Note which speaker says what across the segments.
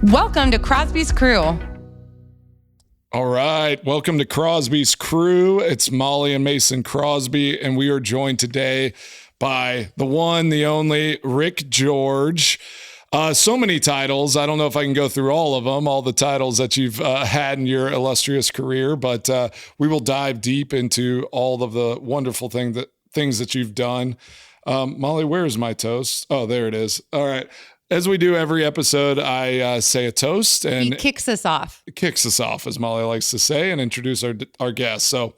Speaker 1: Welcome to Crosby's Crew.
Speaker 2: All right. Welcome to Crosby's Crew. It's Molly and Mason Crosby, and we are joined today by the one, the only Rick George. So many titles. I don't know if I can go through all of them, all the titles that you've had in your illustrious career, but we will dive deep into all of the wonderful things that you've done. Molly, where's my toast? Oh, there it is. All right. As we do every episode, I say a toast, and
Speaker 1: He kicks us off.
Speaker 2: Kicks us off, as Molly likes to say, and introduce our guests. So,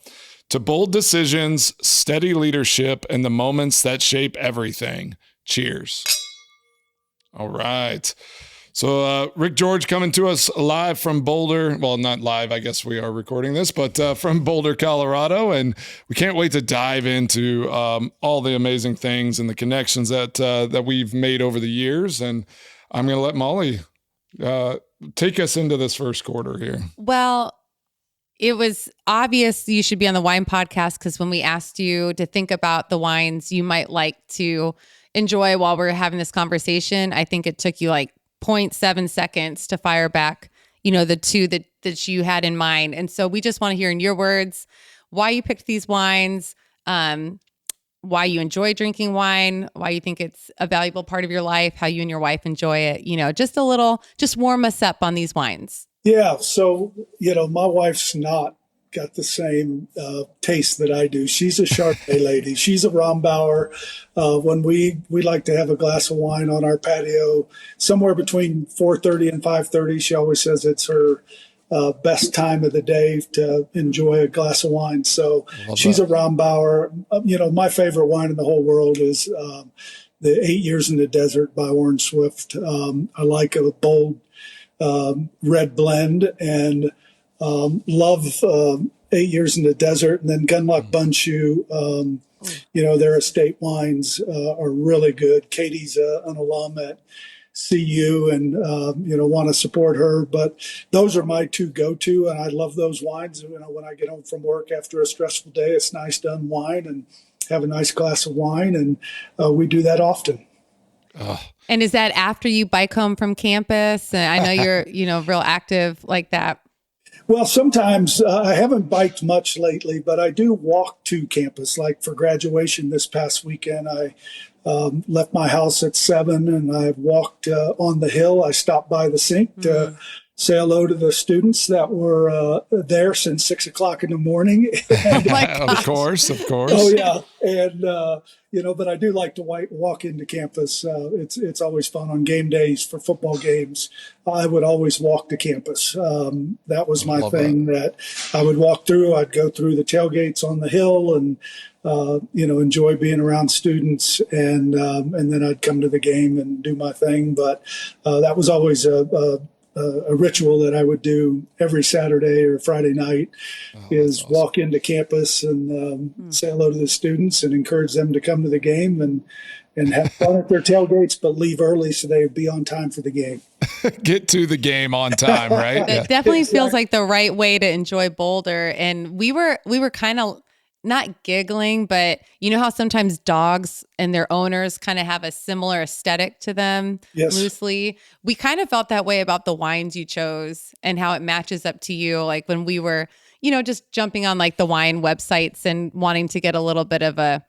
Speaker 2: to bold decisions, steady leadership, and the moments that shape everything. Cheers. All right. So, Rick George coming to us live from Boulder. Well, not live, I guess we are recording this, but from Boulder, Colorado. And we can't wait to dive into all the amazing things and the connections that we've made over the years. And I'm going to let Molly take us into this first quarter here.
Speaker 1: Well, it was obvious you should be on the wine podcast because when we asked you to think about the wines you might like to enjoy while we're having this conversation, I think it took you like 0.7 seconds to fire back, the two that you had in mind. And so we just want to hear in your words why you picked these wines, why you enjoy drinking wine, why you think it's a valuable part of your life, how you and your wife enjoy it, just warm us up on these wines.
Speaker 3: Yeah. So, my wife's not got the same taste that I do. She's a Chardonnay lady. She's a Rombauer. When we like to have a glass of wine on our patio, somewhere between 4:30 and 5:30, she always says it's her best time of the day to enjoy a glass of wine. So she's a Rombauer. My favorite wine in the whole world is the 8 Years in the Desert by Warren Swift. I like a bold red blend and love 8 Years in the Desert, and then Gunlock Bundschuh. Their estate wines are really good. Katie's an alum at CU and, want to support her. But those are my two go-to, and I love those wines. When I get home from work after a stressful day, it's nice to unwind and have a nice glass of wine, and we do that often.
Speaker 1: And is that after you bike home from campus? And I know you're, real active like that.
Speaker 3: Well, sometimes I haven't biked much lately, but I do walk to campus. Like for graduation this past weekend, I left my house at 7 and I walked on the hill. I stopped by the sink to say hello to the students that were there since 6 o'clock in the morning.
Speaker 2: Of course.
Speaker 3: Oh, yeah. And, but I do like to walk into campus. It's always fun on game days for football games. I would always walk to campus. That was my thing that I would walk through. I'd go through the tailgates on the hill and, enjoy being around students. And then I'd come to the game and do my thing. But that was always a ritual that I would do every Saturday or Friday night is awesome. Walk into campus and say hello to the students and encourage them to come to the game and have fun at their tailgates, but leave early so they would be on time for the game.
Speaker 2: Get to the game on time, right?
Speaker 1: That definitely feels like the right way to enjoy Boulder. And we were kind of not giggling, but you know how sometimes dogs and their owners kind of have a similar aesthetic to them loosely. We kind of felt that way about the wines you chose and how it matches up to you. Like when we were, just jumping on like the wine websites and wanting to get a little bit of a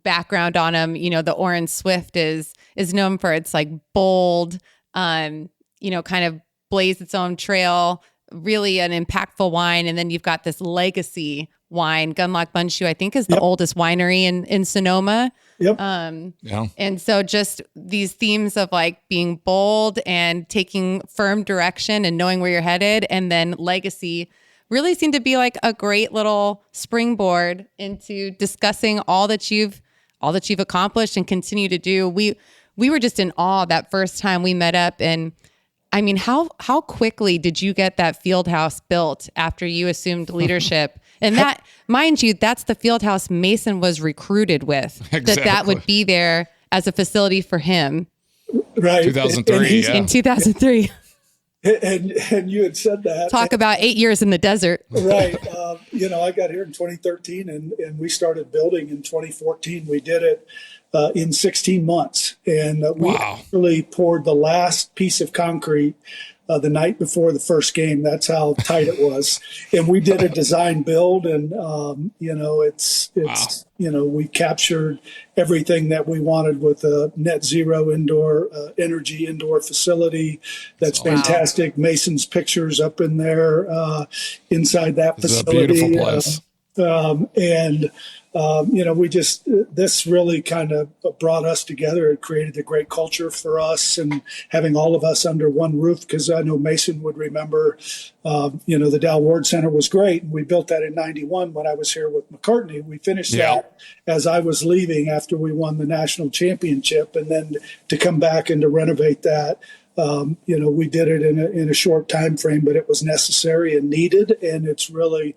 Speaker 1: background on them. The Warren Swift is known for its like bold, kind of blaze its own trail, really an impactful wine. And then you've got this legacy wine. Gunlock Bundschuh, I think, is the oldest winery in Sonoma.
Speaker 3: Yep.
Speaker 1: And so just these themes of like being bold and taking firm direction and knowing where you're headed, and then legacy really seemed to be like a great little springboard into discussing all that you've accomplished and continue to do. We were just in awe that first time we met up. And I mean, how quickly did you get that field house built after you assumed leadership? And that, mind you, that's the field house Mason was recruited with. Exactly. That would be there as a facility for him.
Speaker 3: Right.
Speaker 2: 2003.
Speaker 1: In 2003.
Speaker 3: And you had said that.
Speaker 1: Talk about 8 years in the desert.
Speaker 3: Right. I got here in 2013 and we started building in 2014. We did it in 16 months. And we
Speaker 2: Wow.
Speaker 3: actually poured the last piece of concrete the night before the first game. That's how tight it was. And we did a design build, and we captured everything that we wanted with a net zero indoor energy indoor facility. That's fantastic. Mason's pictures up in there inside that facility.
Speaker 2: It's a beautiful place.
Speaker 3: This really kind of brought us together. It created a great culture for us, and having all of us under one roof, because I know Mason would remember, the Dow Ward Center was great. We built that in 91 when I was here with McCartney. We finished that as I was leaving after we won the national championship, and then to come back and to renovate that. We did it in a short time frame, but it was necessary and needed, and it's really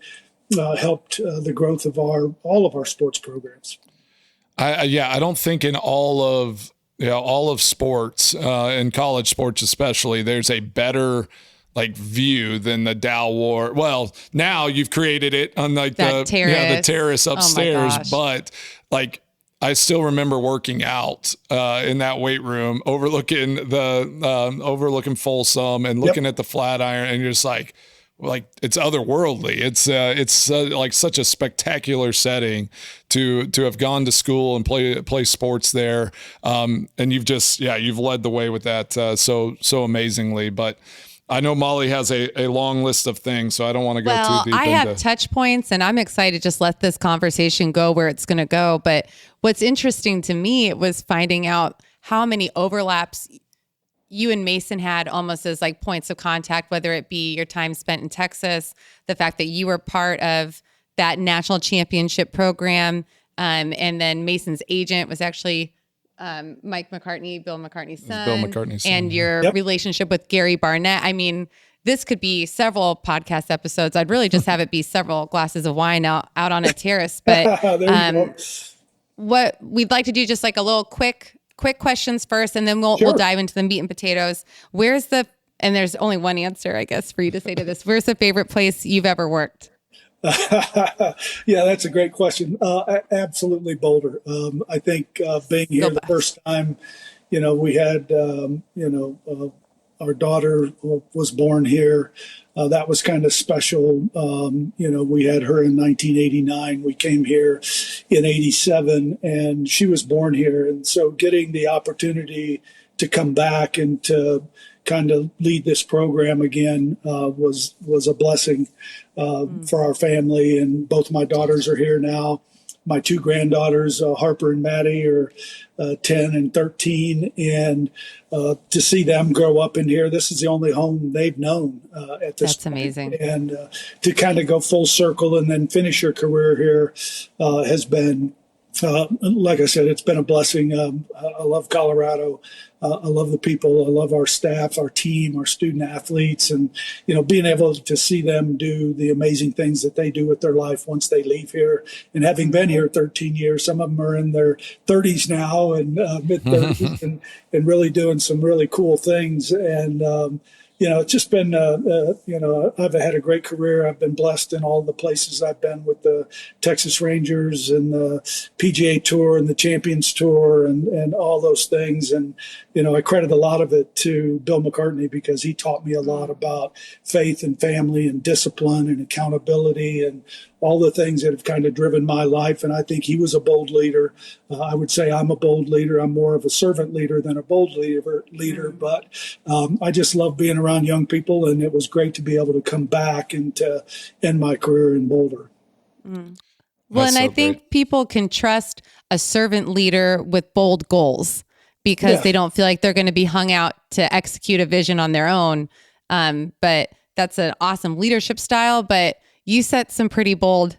Speaker 3: helped the growth of all of our sports programs.
Speaker 2: I don't think in all of sports, in college sports especially, there's a better view than the Dow Ward. Well, now you've created it on the terrace upstairs, but I still remember working out in that weight room, overlooking Folsom and looking at the Flatiron, and you're just like it's otherworldly. It's like such a spectacular setting to have gone to school and play sports there. And you've led the way with that so amazingly. But I know Molly has a long list of things, so I don't want to go too deep.
Speaker 1: I have touch points, and I'm excited to just let this conversation go where it's going to go. But what's interesting to me was finding out how many overlaps you and Mason had almost as points of contact, whether it be your time spent in Texas, the fact that you were part of that national championship program. And then Mason's agent was actually Mike McCartney, Bill McCartney's son. And your relationship with Gary Barnett. I mean, this could be several podcast episodes. I'd really just have it be several glasses of wine out on a terrace. But what we'd like to do, just a little quick questions first, and then we'll dive into the meat and potatoes. And there's only one answer, I guess, for you to say to this. Where's the favorite place you've ever worked?
Speaker 3: Yeah, that's a great question. Absolutely Boulder. I think being here the first time, we had, our daughter was born here. That was kind of special. We had her in 1989. We came here in 87, and she was born here. And so getting the opportunity to come back and to kind of lead this program again was a blessing for our family. And both my daughters are here now. My two granddaughters, Harper and Maddie, are 10 and 13. And to see them grow up in here, this is the only home they've known at this
Speaker 1: That's point. Amazing.
Speaker 3: And to kind of go full circle and then finish your career here has been, like I said, it's been a blessing. I love Colorado. I love the people. I love our staff, our team, our student athletes, and being able to see them do the amazing things that they do with their life once they leave here. And having been here 13 years, some of them are in their 30s now and mid 30s, and really doing some really cool things. And it's just been, I've had a great career. I've been blessed in all the places I've been with the Texas Rangers and the PGA Tour and the Champions Tour and all those things. And, I credit a lot of it to Bill McCartney because he taught me a lot about faith and family and discipline and accountability and all the things that have kind of driven my life. And I think he was a bold leader. I would say I'm a bold leader. I'm more of a servant leader than a bold leader. But I just love being around young people, and it was great to be able to come back and to end my career in Boulder.
Speaker 1: Well, and I think people can trust a servant leader with bold goals because they don't feel like they're going to be hung out to execute a vision on their own. But that's an awesome leadership style. But you set some pretty bold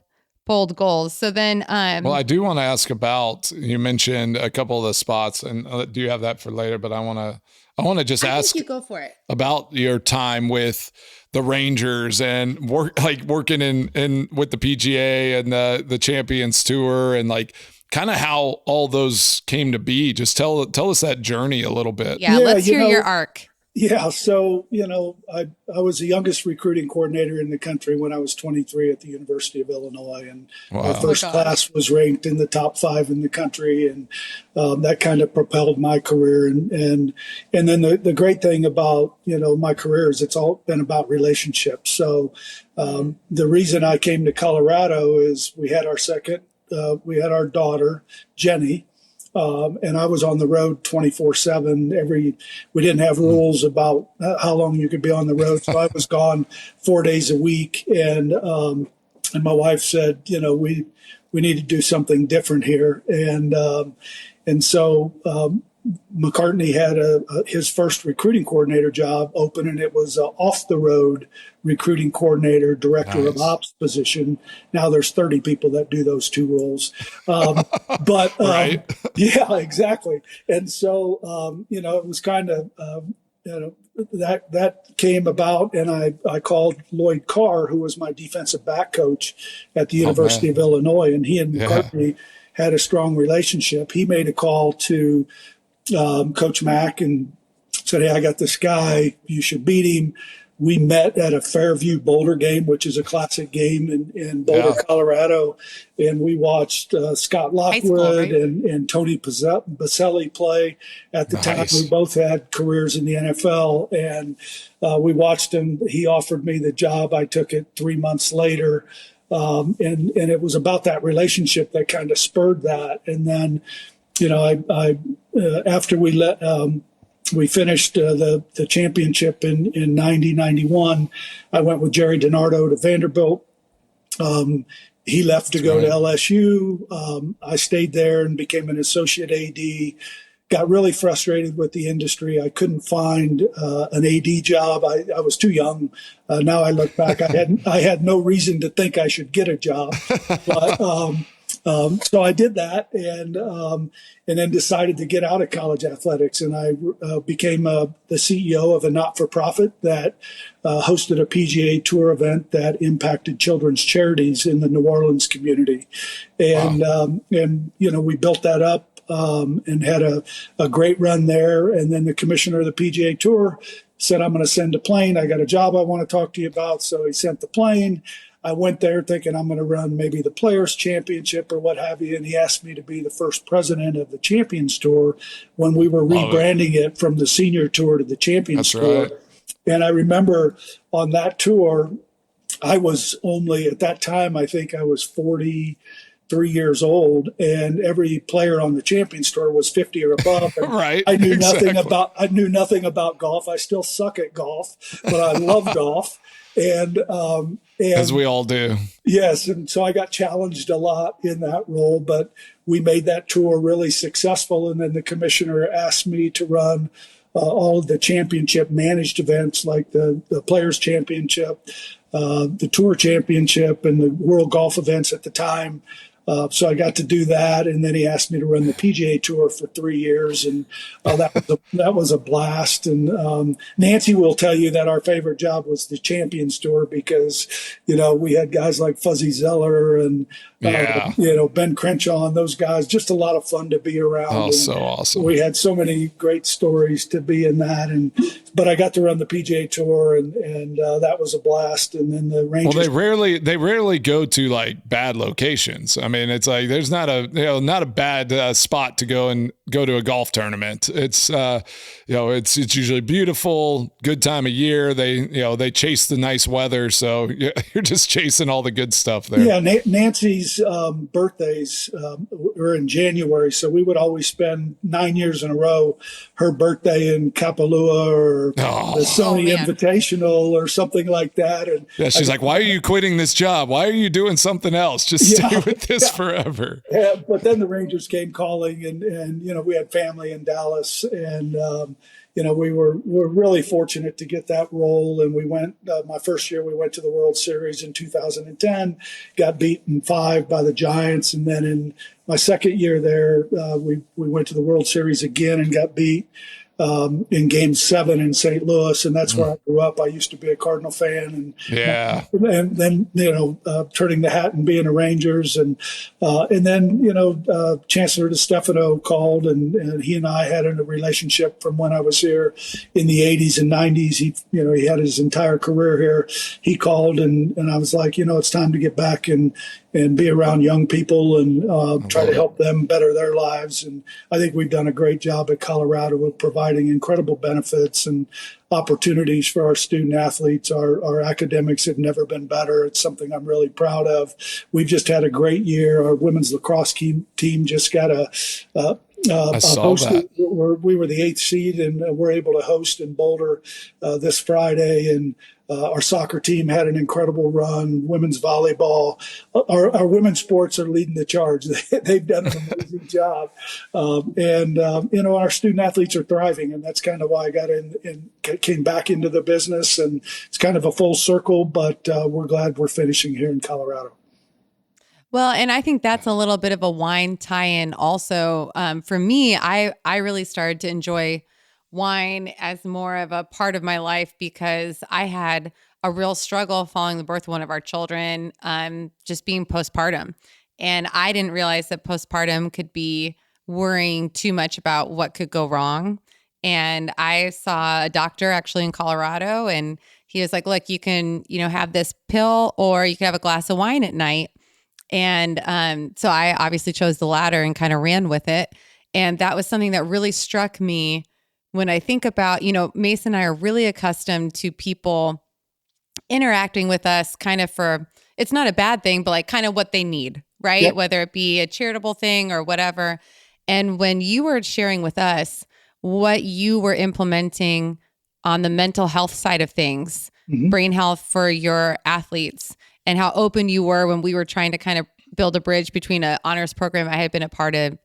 Speaker 1: goals. So then,
Speaker 2: well, I do want to ask about, you mentioned a couple of the spots, and do you have that for later? But I want to just ask
Speaker 1: you go for it
Speaker 2: about your time with the Rangers and working in with the PGA and the Champions Tour and kind of how all those came to be. Just tell us that journey a little bit.
Speaker 1: Yeah, let's hear your arc.
Speaker 3: Yeah, so I was the youngest recruiting coordinator in the country when I was 23 at the University of Illinois, and our
Speaker 2: Wow.
Speaker 1: Oh my
Speaker 3: first
Speaker 1: gosh.
Speaker 3: class was ranked in the top 5 in the country, and that kind of propelled my career. And then the great thing about my career is it's all been about relationships. So the reason I came to Colorado is we had our daughter Jenny. And I was on the road 24/7. We didn't have rules about how long you could be on the road, so I was gone 4 days a week. And my wife said, we need to do something different here. And so McCartney had his first recruiting coordinator job open, and it was off the road recruiting coordinator, director of
Speaker 2: Nice.
Speaker 3: ops position. Now there's 30 people that do those two roles. But
Speaker 2: Right.
Speaker 3: yeah, exactly. And so, it was kind of, that came about, and I called Lloyd Carr, who was my defensive back coach at the
Speaker 2: Oh
Speaker 3: University
Speaker 2: man.
Speaker 3: of Illinois, and he and
Speaker 2: Yeah.
Speaker 3: McCartney had a strong relationship. He made a call to Coach Mack and said, "Hey, I got this guy. You should beat him." We met at a Fairview Boulder game, which is a classic game in Boulder,
Speaker 2: Yeah.
Speaker 3: Colorado, and we watched Scott
Speaker 1: High school,
Speaker 3: Lockwood
Speaker 1: right?
Speaker 3: and Tony Baselli play. At the time,
Speaker 2: Nice.
Speaker 3: we both had careers in the NFL, and we watched him. He offered me the job. I took it 3 months later. And it was about that relationship that kind of spurred that. And then, I after we finished the championship in 90-91, I went with Jerry DiNardo to Vanderbilt. He left to go to
Speaker 2: right.
Speaker 3: LSU. I stayed there and became an associate AD. Got really frustrated with the industry. I couldn't find an AD job. I was too young. Now I look back, I had no reason to think I should get a job, but so I did that, and then decided to get out of college athletics, and I became the CEO of a not-for-profit that hosted a PGA Tour event that impacted children's charities in the New Orleans community, and
Speaker 2: Wow.
Speaker 3: we built that up. And had a great run there. And then the commissioner of the PGA Tour said, "I'm going to send a plane. I got a job I want to talk to you about." So he sent the plane. I went there thinking I'm going to run maybe the Players Championship or what have you. And he asked me to be the first president of the Champions Tour when we were
Speaker 2: Love it.
Speaker 3: rebranding it from the Senior Tour to the Champions
Speaker 2: That's
Speaker 3: Tour.
Speaker 2: right.
Speaker 3: And I remember on that tour, I was only at that time, I think I was 43 years old, and every player on the Champions Tour was 50 or above. And
Speaker 2: Right.
Speaker 3: I knew nothing
Speaker 2: Exactly.
Speaker 3: about golf. I still suck at golf, but I love golf.
Speaker 2: As
Speaker 3: And
Speaker 2: we all do.
Speaker 3: yes, and so I got challenged a lot in that role, but we made that tour really successful. And then the commissioner asked me to run all of the championship managed events like the Players Championship, the Tour Championship, and the World Golf events at the time. So I got to do that, and then he asked me to run the PGA Tour for 3 years, and that was a blast. And Nancy will tell you that our favorite job was the Champions Tour because we had guys like Fuzzy Zeller and
Speaker 2: Yeah.
Speaker 3: Ben Crenshaw and those guys. Just a lot of fun to be around.
Speaker 2: Oh,
Speaker 3: And
Speaker 2: so awesome.
Speaker 3: we had so many great stories to be in that, but I got to run the PGA Tour, and that was a blast. And then the
Speaker 2: Well,
Speaker 3: Rangers.
Speaker 2: they rarely go to like bad locations. I mean, it's like there's not a bad spot to go to a golf tournament. It's it's usually beautiful, good time of year. They chase the nice weather, so you're just chasing all the good stuff there.
Speaker 3: Yeah, Nancy's birthdays were in January, so we would always spend 9 years in a row her birthday in Kapalua or
Speaker 2: Oh.
Speaker 3: the Sony
Speaker 1: man.
Speaker 3: Invitational or something like that. And
Speaker 2: Yeah, she's like, "Why are you quitting this job? Why are you doing something else? Just stay
Speaker 3: Yeah,
Speaker 2: with this forever."
Speaker 3: yeah, but then the Rangers came calling, and we had family in Dallas, and we're really fortunate to get that role. And we went my first year, we went to the World Series in 2010, got beaten 5 by the Giants, and then in my second year there, we went to the World Series again and got beat in Game 7 in St. Louis, and that's where I grew up. I used to be a Cardinal fan, and then turning the hat and being a Rangers, and then Chancellor DeStefano called, and he and I had a relationship from when I was here in the 80s and 90s. He had his entire career here. He called, and I was like, it's time to get back and be around young people and try to help them better their lives. And I think we've done a great job at Colorado with providing incredible benefits and opportunities for our student athletes. Our academics have never been better. It's something I'm really proud of. We've just had a great year. Our women's lacrosse team just got a host. We were the 8th seed, and we're able to host in Boulder this Friday. And our soccer team had an incredible run. Women's volleyball, our women's sports are leading the charge. They've done an amazing job, and our student athletes are thriving, and that's kind of why I got in and came back into the business. And it's kind of a full circle, but we're glad we're finishing here in Colorado.
Speaker 1: Well, and I think that's a little bit of a wine tie-in also. For me, I really started to enjoy wine as more of a part of my life because I had a real struggle following the birth of one of our children, just being postpartum. And I didn't realize that postpartum could be worrying too much about what could go wrong. And I saw a doctor actually in Colorado, and he was like, look, you can, have this pill or you can have a glass of wine at night. And so I obviously chose the latter and kind of ran with it. And that was something that really struck me when I think about, Mason and I are really accustomed to people interacting with us kind of it's not a bad thing, but like kind of what they need, right? Yep. Whether it be a charitable thing or whatever. And when you were sharing with us what you were implementing on the mental health side of things, brain health for your athletes, and how open you were when we were trying to kind of build a bridge between an honors program I had been a part of,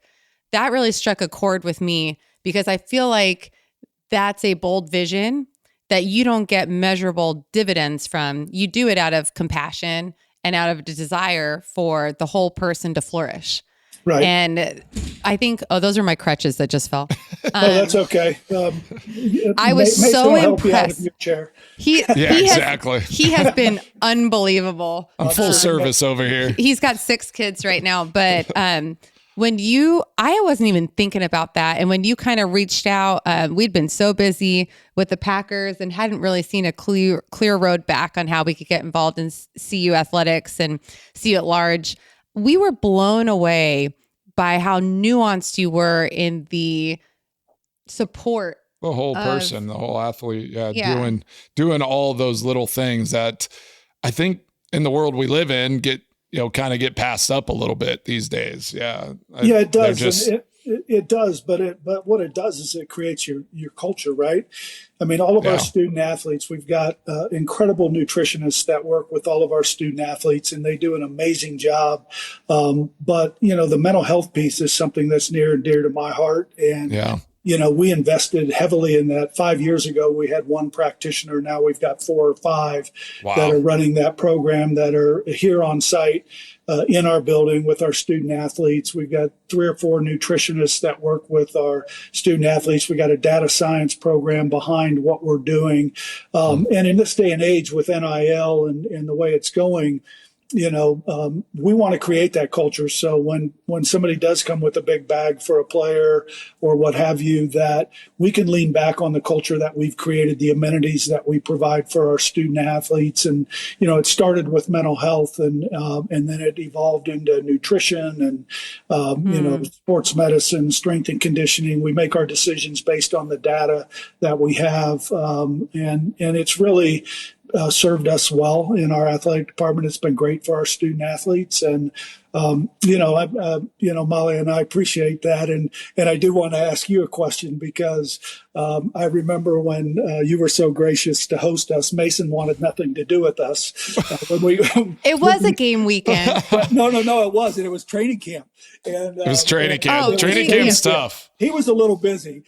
Speaker 1: that really struck a chord with me because I feel like that's a bold vision that you don't get measurable dividends from. You do it out of compassion and out of a desire for the whole person to flourish.
Speaker 3: Right.
Speaker 1: And I think, those are my crutches that just fell.
Speaker 3: That's okay.
Speaker 1: I was so impressed.
Speaker 2: Exactly.
Speaker 1: He has been unbelievable.
Speaker 2: I'm full service over here.
Speaker 1: He's got 6 kids right now, but I wasn't even thinking about that. And when you kind of reached out, we'd been so busy with the Packers and hadn't really seen a clear road back on how we could get involved in CU athletics and CU at large. We were blown away by how nuanced you were in the support.
Speaker 2: The whole person, the whole athlete, doing all those little things that I think in the world we live in get passed up a little bit these days. Yeah.
Speaker 3: It does. It does, but what it does is it creates your culture, right? I mean, all of our student athletes, we've got incredible nutritionists that work with all of our student athletes, and they do an amazing job. But the mental health piece is something that's near and dear to my heart. And we invested heavily in that. 5 years ago, we had 1 practitioner. Now we've got 4 or 5 that are running that program, that are here on site in our building with our student athletes. We've got 3 or 4 nutritionists that work with our student athletes. We got a data science program behind what we're doing. And in this day and age with NIL and the way it's going, we want to create that culture. So when somebody does come with a big bag for a player or what have you, that we can lean back on the culture that we've created, the amenities that we provide for our student athletes. And, it started with mental health and then it evolved into nutrition and, sports medicine, strength and conditioning. We make our decisions based on the data that we have. And it's really served us well in our athletic department. It's been great for our student athletes, and Molly and I appreciate that. And I do want to ask you a question because I remember when you were so gracious to host us. Mason wanted nothing to do with us.
Speaker 1: It was a game weekend.
Speaker 3: No, it wasn't. It was training camp. And
Speaker 2: it was training camp. Training camp's tough.
Speaker 3: He was a little busy.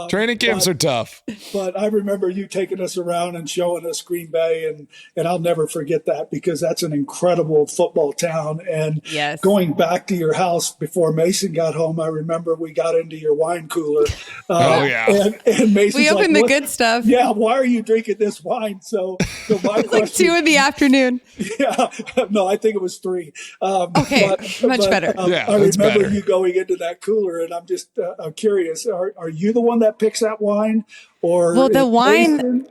Speaker 2: Training camps are tough.
Speaker 3: But I remember you taking us around and showing us Green Bay, and I'll never forget that because that's an incredible football town. And
Speaker 1: yes.
Speaker 3: going back to your house before Mason got home, I remember we got into your wine cooler.
Speaker 2: Oh, yeah.
Speaker 3: And Mason's
Speaker 1: We opened
Speaker 3: like,
Speaker 1: the good stuff.
Speaker 3: Yeah, why are you drinking this wine? So my
Speaker 1: It's like 2 in the afternoon.
Speaker 3: Yeah, no, I think it was 3.
Speaker 1: Okay, much better.
Speaker 2: Yeah,
Speaker 3: I
Speaker 2: that's
Speaker 3: remember
Speaker 2: better.
Speaker 3: you going into that cooler, and I'm just I'm curious. Are you the one that picks that wine, or
Speaker 1: Well, the
Speaker 3: is
Speaker 1: wine.
Speaker 3: Mason?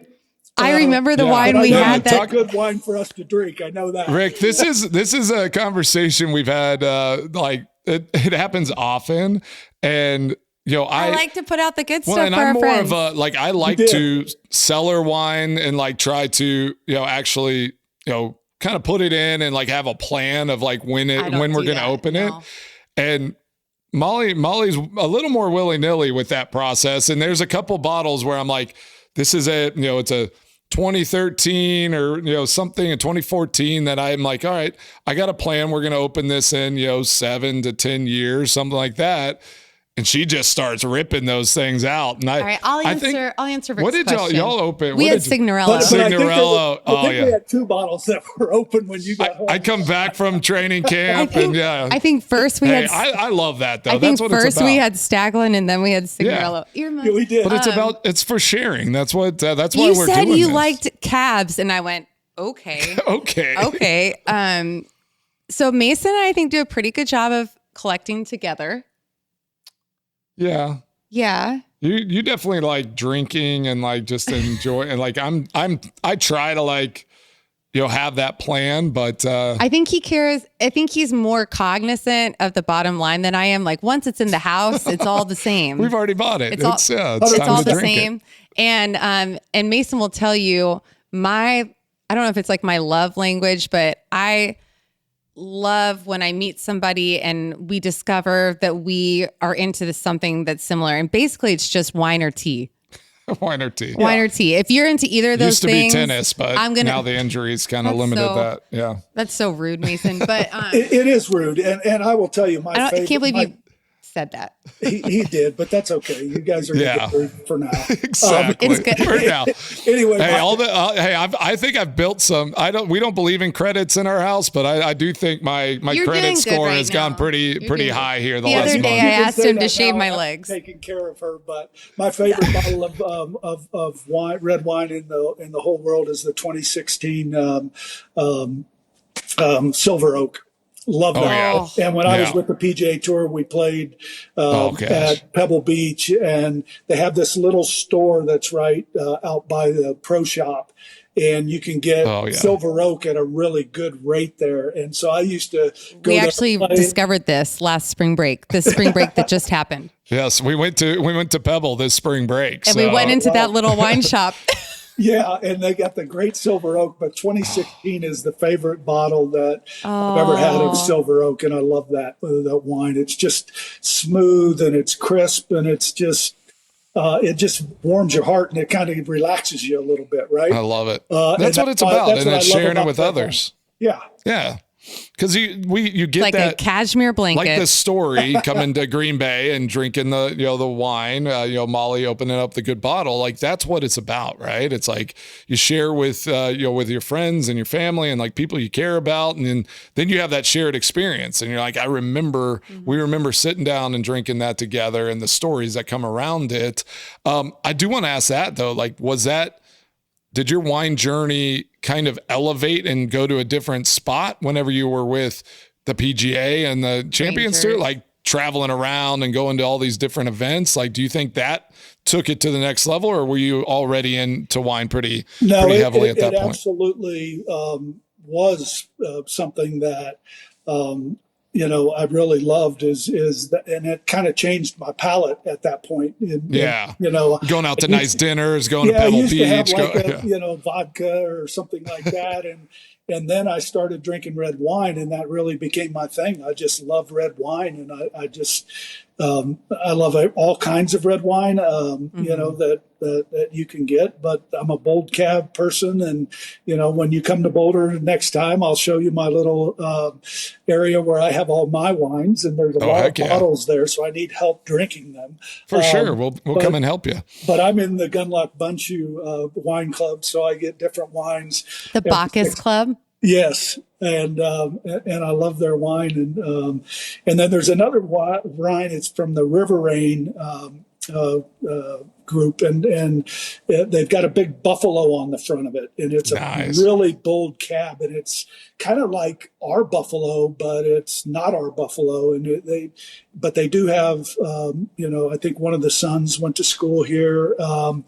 Speaker 1: I remember the
Speaker 2: yeah,
Speaker 1: wine
Speaker 3: But I
Speaker 1: we
Speaker 3: know
Speaker 1: had
Speaker 3: it's
Speaker 1: that.
Speaker 3: good wine for us to drink. I know that.
Speaker 2: Rick, this is a conversation we've had. Like it happens often, and
Speaker 1: I like to put out the good stuff
Speaker 2: and
Speaker 1: for
Speaker 2: I'm
Speaker 1: our
Speaker 2: more
Speaker 1: friends.
Speaker 2: of a like I like to cellar wine and like try to actually kind of put it in and like have a plan of like when we're going to open it. And Molly's a little more willy-nilly with that process. And there's a couple bottles where I'm like, this is it's a 2013 or something in 2014 that I'm like, all right, I got a plan. We're going to open this in 7 to 10 years, something like that. And she just starts ripping those things out. And
Speaker 1: all right, I'll answer Rick's
Speaker 2: what did
Speaker 1: question.
Speaker 2: y'all open?
Speaker 1: We had Signorello.
Speaker 2: Signorello.
Speaker 3: I think we had 2 bottles that were open when you got home.
Speaker 2: I come back from training camp
Speaker 1: I think first we had.
Speaker 2: I love that though.
Speaker 1: I think
Speaker 2: That's what
Speaker 1: first
Speaker 2: it's about.
Speaker 1: we had Staglin and then we had Signorello.
Speaker 3: Yeah, we did.
Speaker 2: But it's for sharing. That's what. That's why
Speaker 1: You
Speaker 2: we're
Speaker 1: said
Speaker 2: doing
Speaker 1: you
Speaker 2: this.
Speaker 1: liked cabs, and I went okay.
Speaker 2: Okay.
Speaker 1: So Mason and I think do a pretty good job of collecting together.
Speaker 2: Yeah.
Speaker 1: Yeah.
Speaker 2: You definitely like drinking and like just enjoy and like I try to like have that plan, but
Speaker 1: I think he cares. I think he's more cognizant of the bottom line than I am. Like once it's in the house, it's all the same.
Speaker 2: we've already bought it.
Speaker 1: It's all
Speaker 2: time
Speaker 1: the
Speaker 2: to drink
Speaker 1: same.
Speaker 2: It.
Speaker 1: And Mason will tell you I don't know if it's like my love language, but I love when I meet somebody and we discover that we are into something that's similar. And basically it's just wine or tea.
Speaker 2: Wine or tea.
Speaker 1: Wine or tea. If you're into either of those
Speaker 2: Used to
Speaker 1: things,
Speaker 2: be tennis, but now the injuries kind of limited that. Yeah.
Speaker 1: That's so rude, Mason. But
Speaker 3: it is rude. And I will tell you
Speaker 1: I can't believe you said that.
Speaker 3: He did, but that's okay. You guys are good for now.
Speaker 2: Exactly.
Speaker 1: It's good.
Speaker 2: For now.
Speaker 3: Anyway,
Speaker 2: I think I've built some. We don't believe in credits in our house, but I do think my credit score has gone pretty high here the last
Speaker 1: other
Speaker 2: month.
Speaker 1: day I asked him to shave my legs.
Speaker 3: Taking care of her, but my favorite bottle of wine, red wine in the whole world is the 2016 Silver Oak. Love that.
Speaker 2: Yeah.
Speaker 3: And when I was with the PGA Tour, we played at Pebble Beach, and they have this little store that's right out by the pro shop, and you can get Silver Oak at a really good rate there. And so I used to go.
Speaker 1: We actually discovered this last spring break. This spring break that just happened.
Speaker 2: Yes, we went to Pebble this spring break,
Speaker 1: and we went into that little wine shop.
Speaker 3: Yeah, and they got the great Silver Oak, but 2016 is the favorite bottle that I've ever had of Silver Oak, and I love that wine. It's just smooth and it's crisp, and it's just it just warms your heart and it kind of relaxes you a little bit, right?
Speaker 2: I love it. That's what it's about, and then sharing it with others.
Speaker 3: Yeah.
Speaker 2: Yeah. Because you get
Speaker 1: like
Speaker 2: that
Speaker 1: a cashmere blanket,
Speaker 2: like the story coming to Green Bay and drinking the wine, Molly opening up the good bottle, like that's what it's about, right? It's like you share with with your friends and your family and like people you care about, and then you have that shared experience, and you're like, we remember sitting down and drinking that together, and the stories that come around it. I do want to ask that though, like did your wine journey kind of elevate and go to a different spot whenever you were with the PGA and the Champions Tour, like traveling around and going to all these different events? Like, do you think that took it to the next level, or were you already into wine pretty heavily at that point?
Speaker 3: It absolutely was something that I really loved and it kind of changed my palate at that point.
Speaker 2: Going out to nice dinners, going to Pebble Beach,
Speaker 3: to have vodka or something like that, and then I started drinking red wine, and that really became my thing. I just love red wine, and I love all kinds of red wine, that you can get. But I'm a Bold Cab person, and when you come to Boulder next time, I'll show you my little area where I have all my wines, and there's a lot of bottles there, so I need help drinking them.
Speaker 2: For sure, we'll come and help you.
Speaker 3: But I'm in the Gunlock Bunchu wine club, so I get different wines.
Speaker 1: The Bacchus Club.
Speaker 3: Yes, and I love their wine, and then there's another wine. It's from the River Rain group, and they've got a big buffalo on the front of it, and it's a
Speaker 2: Nice.
Speaker 3: really bold cab, and it's kind of like our buffalo, but it's not our buffalo, and but they do have, I think one of the sons went to school here, and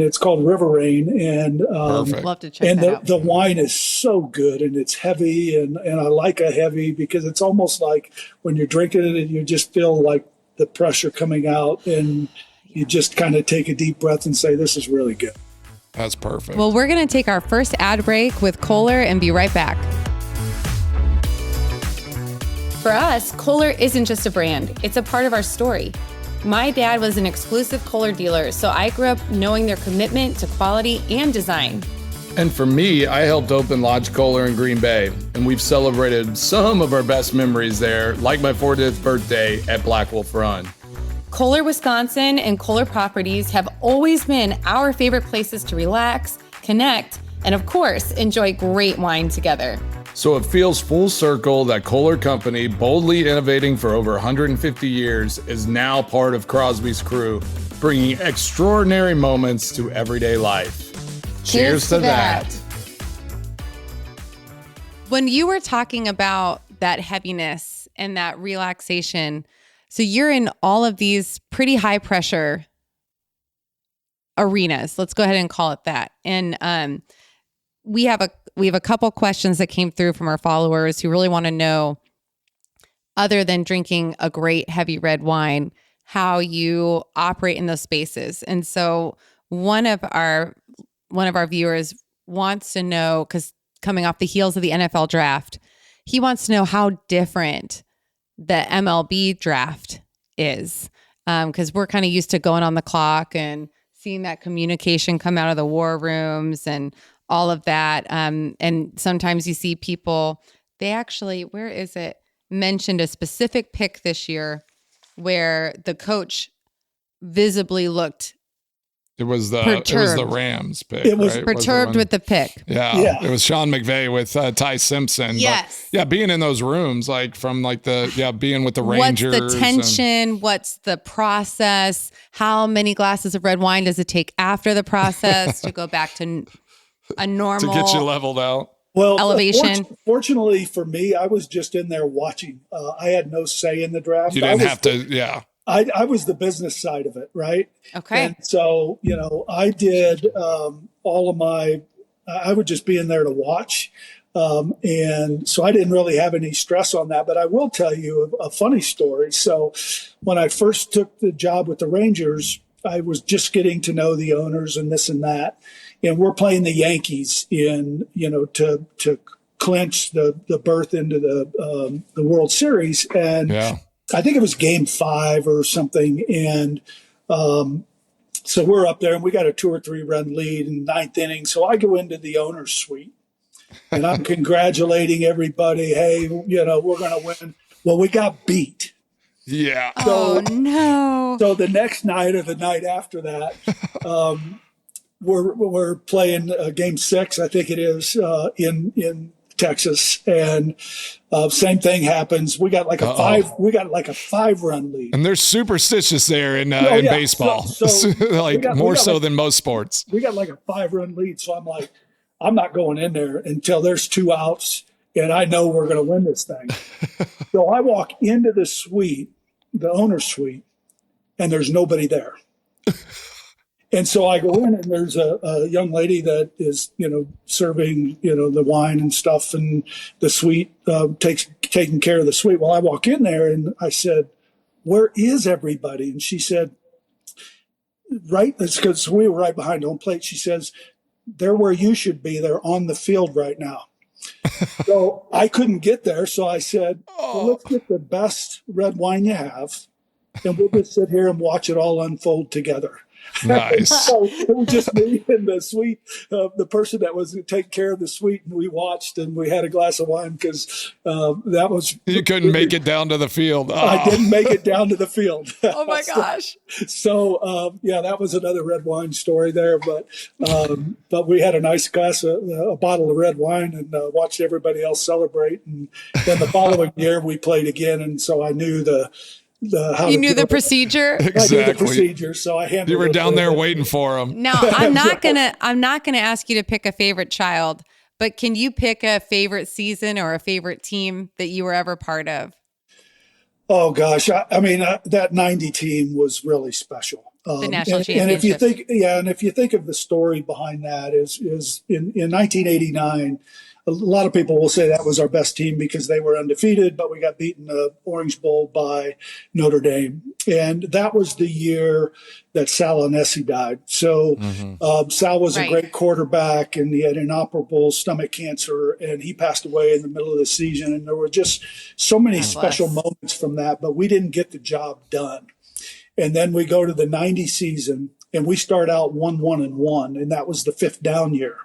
Speaker 3: it's called River Rain, and
Speaker 2: Perfect.
Speaker 1: Love to check
Speaker 3: and
Speaker 1: that out.
Speaker 3: the wine is so good, and it's heavy, and I like a heavy because it's almost like when you're drinking it, you just feel like the pressure coming out, and you just kind of take a deep breath and say, this is really good.
Speaker 2: That's perfect.
Speaker 1: Well, we're going to take our first ad break with Kohler and be right back. For us, Kohler isn't just a brand, it's a part of our story. My dad was an exclusive Kohler dealer, so I grew up knowing their commitment to quality and design.
Speaker 2: And for me, I helped open Lodge Kohler in Green Bay, and we've celebrated some of our best memories there, like my 40th birthday at Black Wolf Run.
Speaker 1: Kohler, Wisconsin and Kohler properties have always been our favorite places to relax, connect, and of course, enjoy great wine together.
Speaker 2: So it feels full circle that Kohler Company, boldly innovating for over 150 years, is now part of Crosby's crew, bringing extraordinary moments to everyday life. Cheers to that.
Speaker 1: When you were talking about that heaviness and that relaxation, so you're in all of these pretty high pressure arenas. Let's go ahead and call it that. And we have a couple questions that came through from our followers who really want to know, other than drinking a great heavy red wine, how you operate in those spaces. And so one of our viewers wants to know, because coming off the heels of the NFL draft, he wants to know how different the MLB draft is, because we're kind of used to going on the clock and seeing that communication come out of the war rooms and all of that. And sometimes you see people, they actually, where is it, mentioned a specific pick this year where the coach visibly looked
Speaker 2: It was the Rams pick.
Speaker 3: It was
Speaker 2: right?
Speaker 1: perturbed with the pick.
Speaker 2: Yeah, it was Sean McVay with Ty Simpson.
Speaker 1: Yes.
Speaker 2: But, yeah, being in those rooms, like from like being with the Rangers.
Speaker 1: What's the tension? What's the process? How many glasses of red wine does it take after the process to go back to a normal
Speaker 2: to get you leveled out?
Speaker 3: Well,
Speaker 1: elevation?
Speaker 3: Fortunately for me, I was just in there watching. I had no say in the draft.
Speaker 2: You didn't have to, yeah.
Speaker 3: I was the business side of it, right?
Speaker 1: Okay.
Speaker 3: And so, I did all of I would just be in there to watch. And so I didn't really have any stress on that. But I will tell you a funny story. So when I first took the job with the Rangers, I was just getting to know the owners and this and that. And we're playing the Yankees to clinch the berth into the World Series. And
Speaker 2: Yeah.
Speaker 3: I think it was game 5 or something. And so we're up there and we got a 2 or 3 run lead in the 9th inning. So I go into the owner's suite and I'm congratulating everybody. Hey, we're going to win. Well, we got beat.
Speaker 2: Yeah.
Speaker 1: Oh, no.
Speaker 3: So the next night or the night after that, we're playing game 6, I think it is, in Texas, and same thing happens. We got like a 5-run lead,
Speaker 2: And they're superstitious there in
Speaker 3: yeah.
Speaker 2: baseball,
Speaker 3: So
Speaker 2: more so than most sports.
Speaker 3: we got like a 5-run lead. So I'm like, I'm not going in there until there's 2 outs, and I know we're going to win this thing. So I walk into the suite, the owner's suite, and there's nobody there. And so I go in and there's a young lady that is, serving, the wine and stuff, and the suite, taking care of the suite. Well, I walk in there and I said, where is everybody? And she said, right, it's because we were right behind home plate. She says, they're where you should be. They're on the field right now. So I couldn't get there. So I said, well, let's get the best red wine you have, and we'll just sit here and watch it all unfold together.
Speaker 2: Nice.
Speaker 3: So it was just me and the suite, the person that was taking care of the suite, and we watched and we had a glass of wine because that was.
Speaker 2: You couldn't make it down to the field. Oh.
Speaker 3: I didn't make it down to the field.
Speaker 1: Oh my gosh.
Speaker 3: So yeah, that was another red wine story there. But we had a nice glass, a bottle of red wine, and watched everybody else celebrate. And then the following year we played again, and so I knew the
Speaker 1: procedure.
Speaker 2: Exactly.
Speaker 3: I knew the procedure, so I handled.
Speaker 2: You were down there waiting for him.
Speaker 1: Now, I'm not gonna ask you to pick a favorite child, but can you pick a favorite season or a favorite team that you were ever part of?
Speaker 3: Oh gosh, I mean that '90 team was really special.
Speaker 1: The national championship.
Speaker 3: And if you think of the story behind that is in 1989. A lot of people will say that was our best team because they were undefeated, but we got beaten in the Orange Bowl by Notre Dame. And that was the year that Sal Anessi died. So Sal was a great quarterback, and he had inoperable stomach cancer, and he passed away in the middle of the season. And there were just so many special moments from that, but we didn't get the job done. And then we go to the 90 season, and we start out 1-1-1, and that was the fifth down year.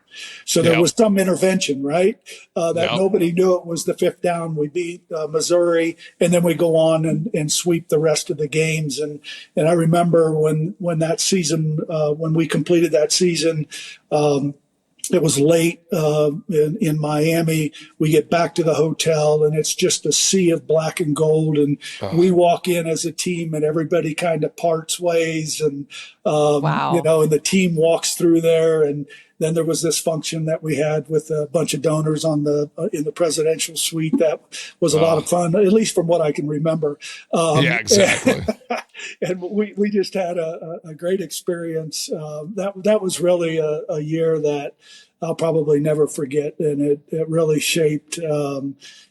Speaker 3: So there was some intervention, right? Nobody knew it was the fifth down. We beat Missouri, and then we go on and sweep the rest of the games. And I remember when that season, when we completed that season, it was late in Miami. We get back to the hotel, and it's just a sea of black and gold. And we walk in as a team, and everybody kind of parts ways. And and the team walks through there. And then there was this function that we had with a bunch of donors in the presidential suite. That was a lot of fun, at least from what I can remember.
Speaker 2: Yeah, exactly.
Speaker 3: And we just had a great experience. That was really a year that I'll probably never forget, and it really shaped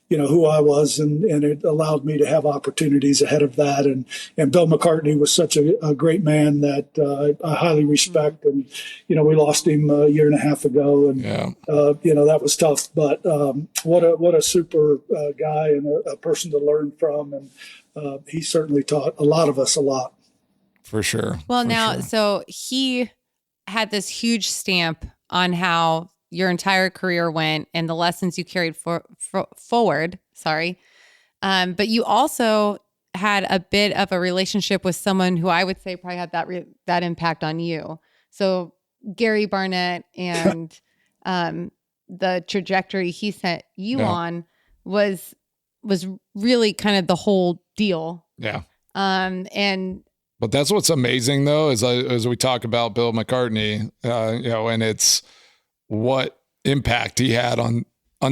Speaker 3: who I was, and it allowed me to have opportunities ahead of that. And Bill McCartney was such a great man that I highly respect. And we lost him a year and a half ago, and that was tough. But what a super guy and a person to learn from, and he certainly taught a lot of us a lot.
Speaker 2: For sure.
Speaker 1: Well, so he had this huge stamp on how your entire career went and the lessons you carried forward. Sorry. But you also had a bit of a relationship with someone who I would say probably had that impact on you. So Gary Barnett and the trajectory he set you on was really kind of the whole deal.
Speaker 2: Yeah.
Speaker 1: But
Speaker 2: that's what's amazing, though, is as we talk about Bill McCartney, and it's what impact he had on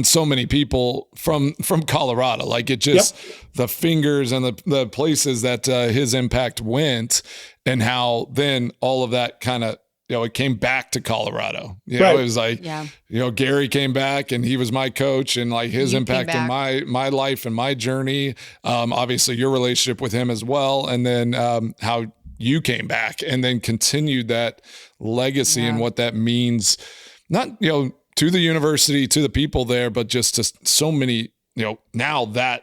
Speaker 2: so many people from Colorado. Like it just the fingers and the places that his impact went, and how then all of that kind of, it came back to Colorado. It was like, Gary came back and he was my coach, and like his impact in my life and my journey. Obviously your relationship with him as well. And then how you came back and then continued that legacy and what that means, not, to the university, to the people there, but just to so many, now that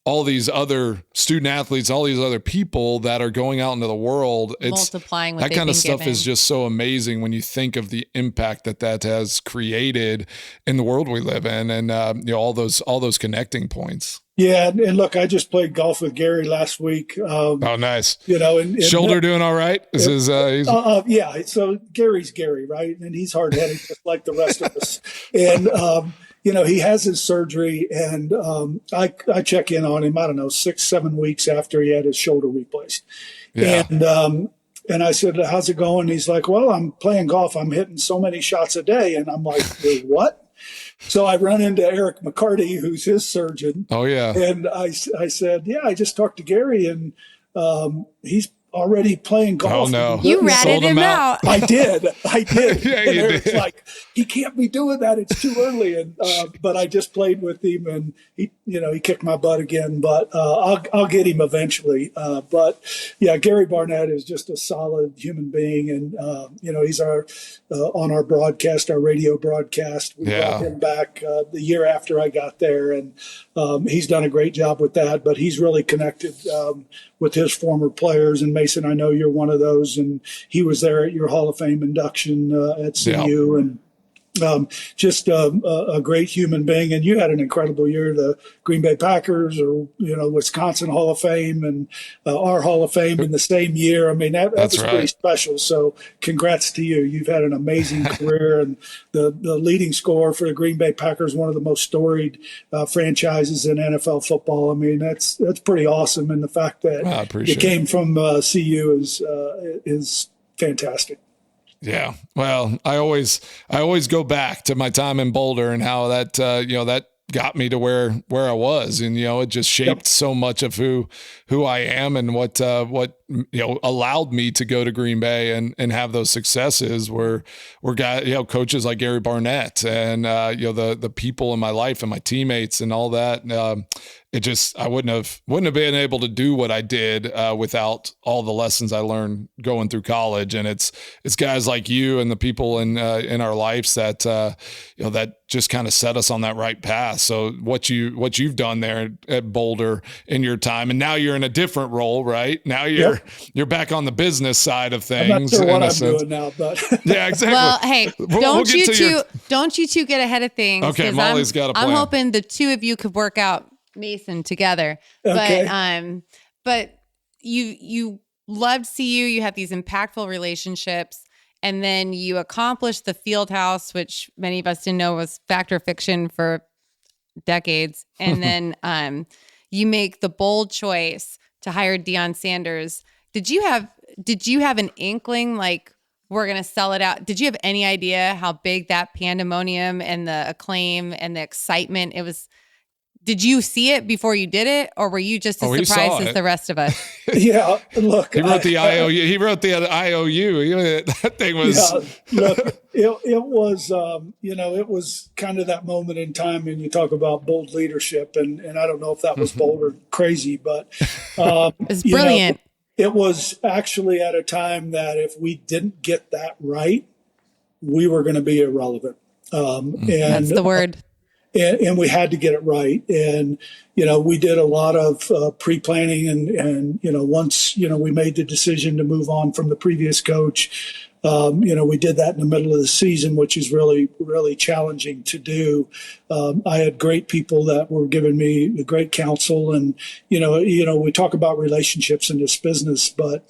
Speaker 2: all these other student athletes, all these other people that are going out into the world, it's
Speaker 1: multiplying what
Speaker 2: that kind of stuff is just so amazing when you think of the impact that has created in the world we live in, and all those connecting points.
Speaker 3: Yeah, and look, I just played golf with Gary last week.
Speaker 2: Oh, nice.
Speaker 3: And
Speaker 2: shoulder doing all right?
Speaker 3: Yeah. So Gary's Gary, right? And he's hard headed, just like the rest of us. And he has his surgery, and I check in on him, I don't know, 6-7 weeks after he had his shoulder replaced. Yeah. And I said, how's it going? He's like, well, I'm playing golf. I'm hitting so many shots a day. And I'm like, wait, what? So I run into Eric McCarty, who's his surgeon.
Speaker 2: Oh, yeah.
Speaker 3: And I said, yeah, I just talked to Gary, and he's already playing golf.
Speaker 2: Oh, no.
Speaker 1: You ratted him out.
Speaker 3: I did.
Speaker 2: Yeah,
Speaker 3: and
Speaker 2: you
Speaker 3: Eric's
Speaker 2: did.
Speaker 3: like, he can't be doing that. It's too early. And but I just played with him, and he kicked my butt again. But I'll get him eventually. But yeah, Gary Barnett is just a solid human being, and he's on our broadcast, our radio broadcast. We brought him back the year after I got there, and he's done a great job with that. But he's really connected with his former players and Mason, I know you're one of those, and he was there at your Hall of Fame induction at CU, and just a great human being. And you had an incredible year. The Green Bay Packers, or Wisconsin Hall of Fame, and our Hall of Fame in the same year. I mean, that was pretty special. So congrats to you. You've had an amazing career, and the leading scorer for the Green Bay Packers, one of the most storied franchises in NFL football. I mean, that's pretty awesome. And the fact that you came from CU is fantastic.
Speaker 2: Yeah. Well, I always go back to my time in Boulder and how that, that got me to where I was. And, it just shaped so much of who I am and what allowed me to go to Green Bay and have those successes were guys, coaches like Gary Barnett and, the people in my life and my teammates and all that. I wouldn't have been able to do what I did without all the lessons I learned going through college. And it's guys like you and the people in our lives that that just kind of set us on that right path. So what you've done there at Boulder in your time, and now you're in a different role, right? Now you're back on the business side of things.
Speaker 3: I'm not sure what I'm doing now, but
Speaker 2: yeah, exactly.
Speaker 1: Well, hey, don't you two get ahead of things.
Speaker 2: Okay, Molly's got a plan.
Speaker 1: I'm hoping the two of you could work out Mason together.
Speaker 3: Okay.
Speaker 1: But you loved CU, you had these impactful relationships, and then you accomplished the field house, which many of us didn't know was fact or fiction for decades. And then you make the bold choice to hire Deion Sanders. Did you have an inkling, like, we're going to sell it out? Did you have any idea how big that pandemonium and the acclaim and the excitement it was? Did you see it before you did it, or were you just as surprised as the rest of us?
Speaker 3: Yeah, look.
Speaker 2: He wrote the IOU. He wrote the IOU. That thing was.
Speaker 3: Yeah, look, it was, it was kind of that moment in time, and you talk about bold leadership, and I don't know if that was bold or crazy, but
Speaker 1: it's brilliant.
Speaker 3: It was actually at a time that if we didn't get that right, we were going to be irrelevant. And
Speaker 1: that's the word.
Speaker 3: And we had to get it right. And, we did a lot of pre-planning and, once, we made the decision to move on from the previous coach, we did that in the middle of the season, which is really, really challenging to do. I had great people that were giving me great counsel, and, we talk about relationships in this business, but,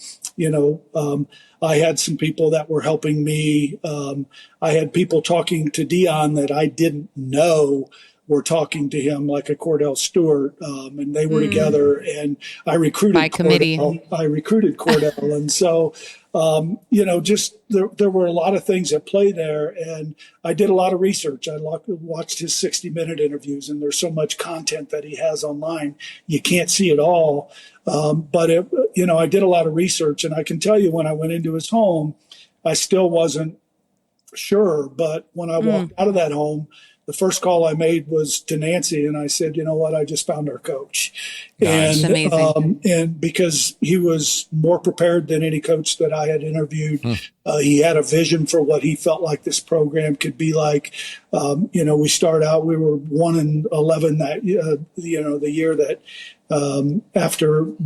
Speaker 3: I had some people that were helping me. I had people talking to Deion that I didn't know were talking to him, like a Cordell Stewart, and they were together. And I recruited
Speaker 1: by committee.
Speaker 3: Cordell, and so just there were a lot of things at play there. And I did a lot of research. I watched his 60-minute interviews, and there's so much content that he has online. You can't see it all. But I did a lot of research, and I can tell you when I went into his home, I still wasn't sure. But when I walked out of that home, the first call I made was to Nancy, and I said, "You know what? I just found our coach."
Speaker 2: Nice.
Speaker 3: And
Speaker 1: amazing.
Speaker 3: And because he was more prepared than any coach that I had interviewed, he had a vision for what he felt like this program could be like. We start out, we were 1-11 that the year that.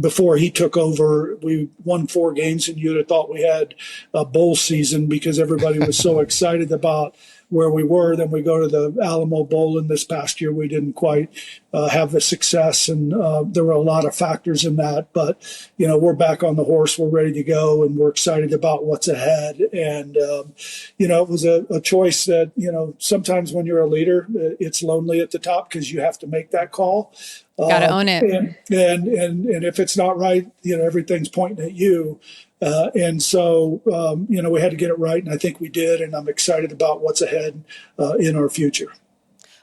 Speaker 3: Before he took over, we won 4 games, and you'd have thought we had a bowl season because everybody was so excited about where we were. Then we go to the Alamo Bowl, and this past year we didn't quite have the success, and there were a lot of factors in that. But we're back on the horse, we're ready to go, and we're excited about what's ahead. And it was a choice that sometimes when you're a leader, it's lonely at the top because you have to make that call.
Speaker 1: Got to own it.
Speaker 3: And if it's not right, everything's pointing at you. And so, we had to get it right, and I think we did. And I'm excited about what's ahead in our future.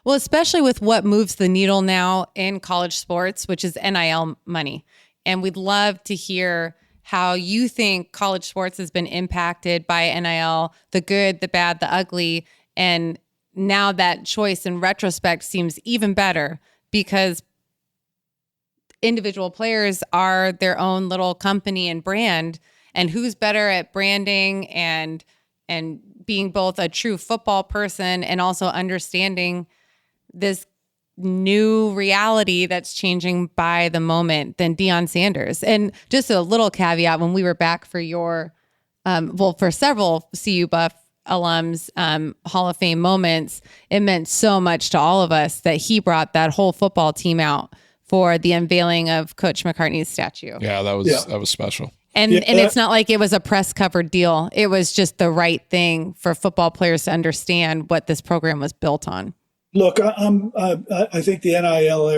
Speaker 1: Well, especially with what moves the needle now in college sports, which is NIL money. And we'd love to hear how you think college sports has been impacted by NIL, the good, the bad, the ugly. And now that choice in retrospect seems even better because individual players are their own little company and brand, and who's better at branding and being both a true football person and also understanding this new reality that's changing by the moment than Deion Sanders. And just a little caveat, when we were back for your, for several CU Buff alums, Hall of Fame moments, it meant so much to all of us that he brought that whole football team out for the unveiling of Coach McCartney's statue.
Speaker 2: Yeah, that was special.
Speaker 1: And it's not like it was a press covered deal. It was just the right thing for football players to understand what this program was built on.
Speaker 3: Look, I think the NIL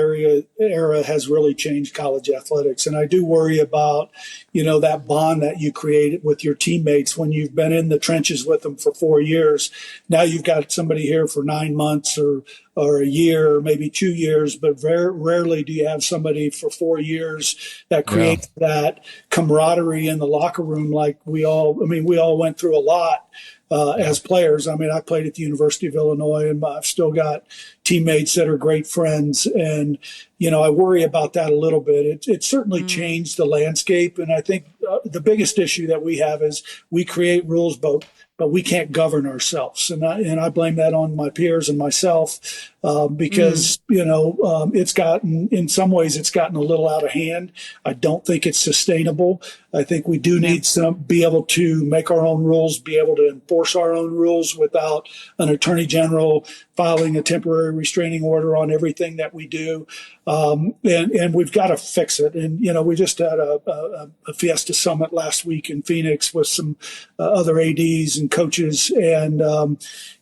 Speaker 3: era has really changed college athletics, and I do worry about, that bond that you create with your teammates when you've been in the trenches with them for 4 years. Now you've got somebody here for 9 months or a year, or maybe 2 years, but very rarely do you have somebody for 4 years that creates that camaraderie in the locker room. Like we all went through a lot. As players. I mean, I played at the University of Illinois, and I've still got teammates that are great friends. And, I worry about that a little bit. It certainly changed the landscape. And I think the biggest issue that we have is we create rules, but we can't govern ourselves. And I blame that on my peers and myself because, in some ways it's gotten a little out of hand. I don't think it's sustainable. I think we do need be able to make our own rules, be able to enforce our own rules without an attorney general filing a temporary restraining order on everything that we do. And we've got to fix it. And, we just had a Fiesta Summit last week in Phoenix with some other ADs and coaches. And,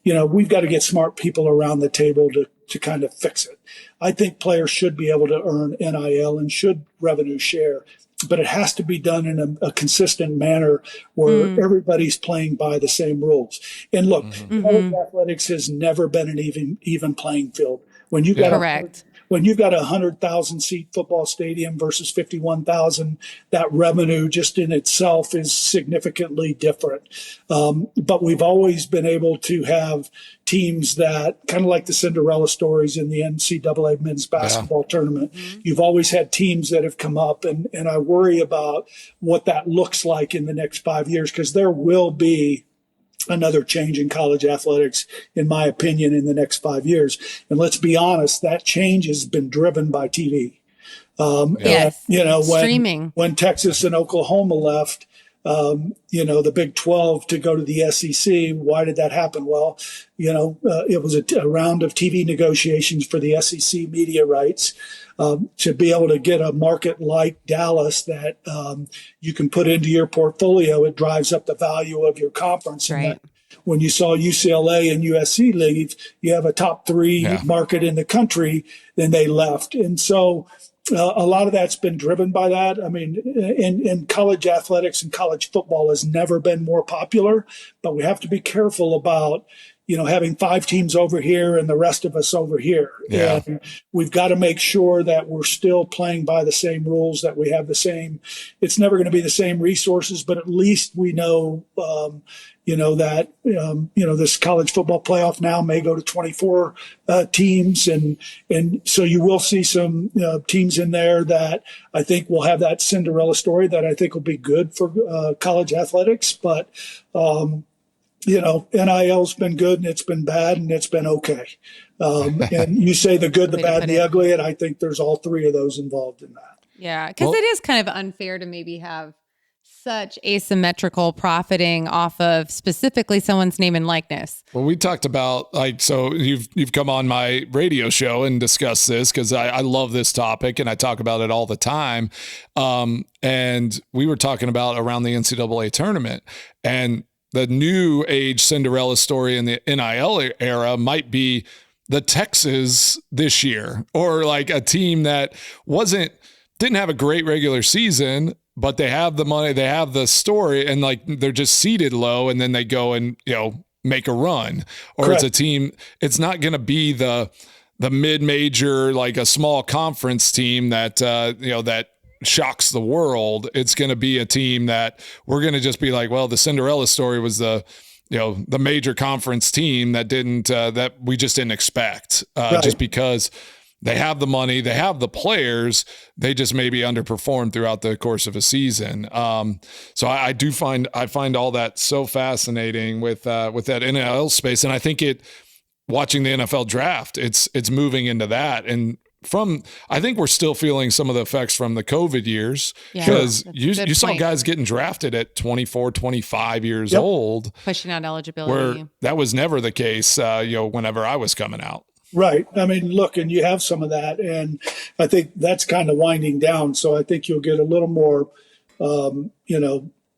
Speaker 3: we've got to get smart people around the table to kind of fix it. I think players should be able to earn NIL and should revenue share, but it has to be done in a consistent manner where everybody's playing by the same rules. And look, college athletics has never been an even playing field. When you got when you've got a 100,000 seat football stadium versus 51,000, that revenue just in itself is significantly different. But we've always been able to have teams that kind of like the Cinderella stories in the NCAA men's basketball tournament. You've always had teams that have come up, and I worry about what that looks like in the next 5 years, because there will be another change in college athletics, in my opinion, in the next 5 years. And let's be honest, that change has been driven by TV.
Speaker 1: Yes.
Speaker 3: And,
Speaker 1: streaming.
Speaker 3: When Texas and Oklahoma left, the Big 12 to go to the SEC, why did that happen? Well, it was a round of TV negotiations for the SEC media rights. To be able to get a market like Dallas that you can put into your portfolio, it drives up the value of your conference.
Speaker 1: Right.
Speaker 3: And when you saw UCLA and USC leave, you have a top three market in the country, then they left. And so a lot of that's been driven by that. I mean, in college athletics and college football has never been more popular, but we have to be careful about having 5 teams over here and the rest of us over here.
Speaker 2: Yeah. And
Speaker 3: we've got to make sure that we're still playing by the same rules, that we have the same, it's never going to be the same resources, but at least we know, that, this college football playoff now may go to 24 teams. And so you will see some teams in there that I think will have that Cinderella story that I think will be good for college athletics. But, NIL's been good and it's been bad and it's been okay. And you say the good, the bad, and the ugly, and I think there's all 3 of those involved in that.
Speaker 1: Yeah, because it is kind of unfair to maybe have such asymmetrical profiting off of specifically someone's name and likeness.
Speaker 2: Well, we talked about so you've come on my radio show and discussed this because I love this topic and I talk about it all the time. And we were talking about around the NCAA tournament, and the new age Cinderella story in the NIL era might be the Texas this year, or like a team that didn't have a great regular season, but they have the money, they have the story, and like they're just seated low, and then they go and make a run. Or Correct. It's a team. It's not going to be the mid-major, like a small conference team that that shocks the world. It's going to be a team that we're going to just be like, well, the Cinderella story was the major conference team that that we just didn't expect, right. Just because they have the money, they have the players, they just maybe underperformed throughout the course of a season. So I find all that so fascinating with that NIL space. And I think watching the NFL draft. It's moving into that. And I think we're still feeling some of the effects from the COVID years, because you saw guys getting drafted at 24, 25 years old.
Speaker 1: Pushing out eligibility.
Speaker 2: Where that was never the case, whenever I was coming out.
Speaker 3: Right. I mean, look, and you have some of that, and I think that's kind of winding down. So I think you'll get a little more,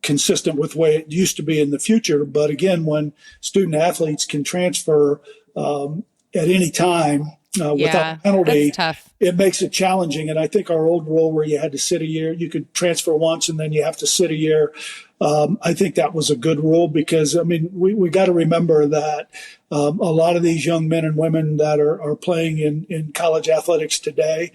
Speaker 3: consistent with the way it used to be in the future. But again, when student athletes can transfer at any time without penalty,
Speaker 1: that's tough.
Speaker 3: It makes it challenging. And I think our old rule where you had to sit a year, you could transfer once and then you have to sit a year. I think that was a good rule, because, I mean, we got to remember that a lot of these young men and women that are playing in college athletics today,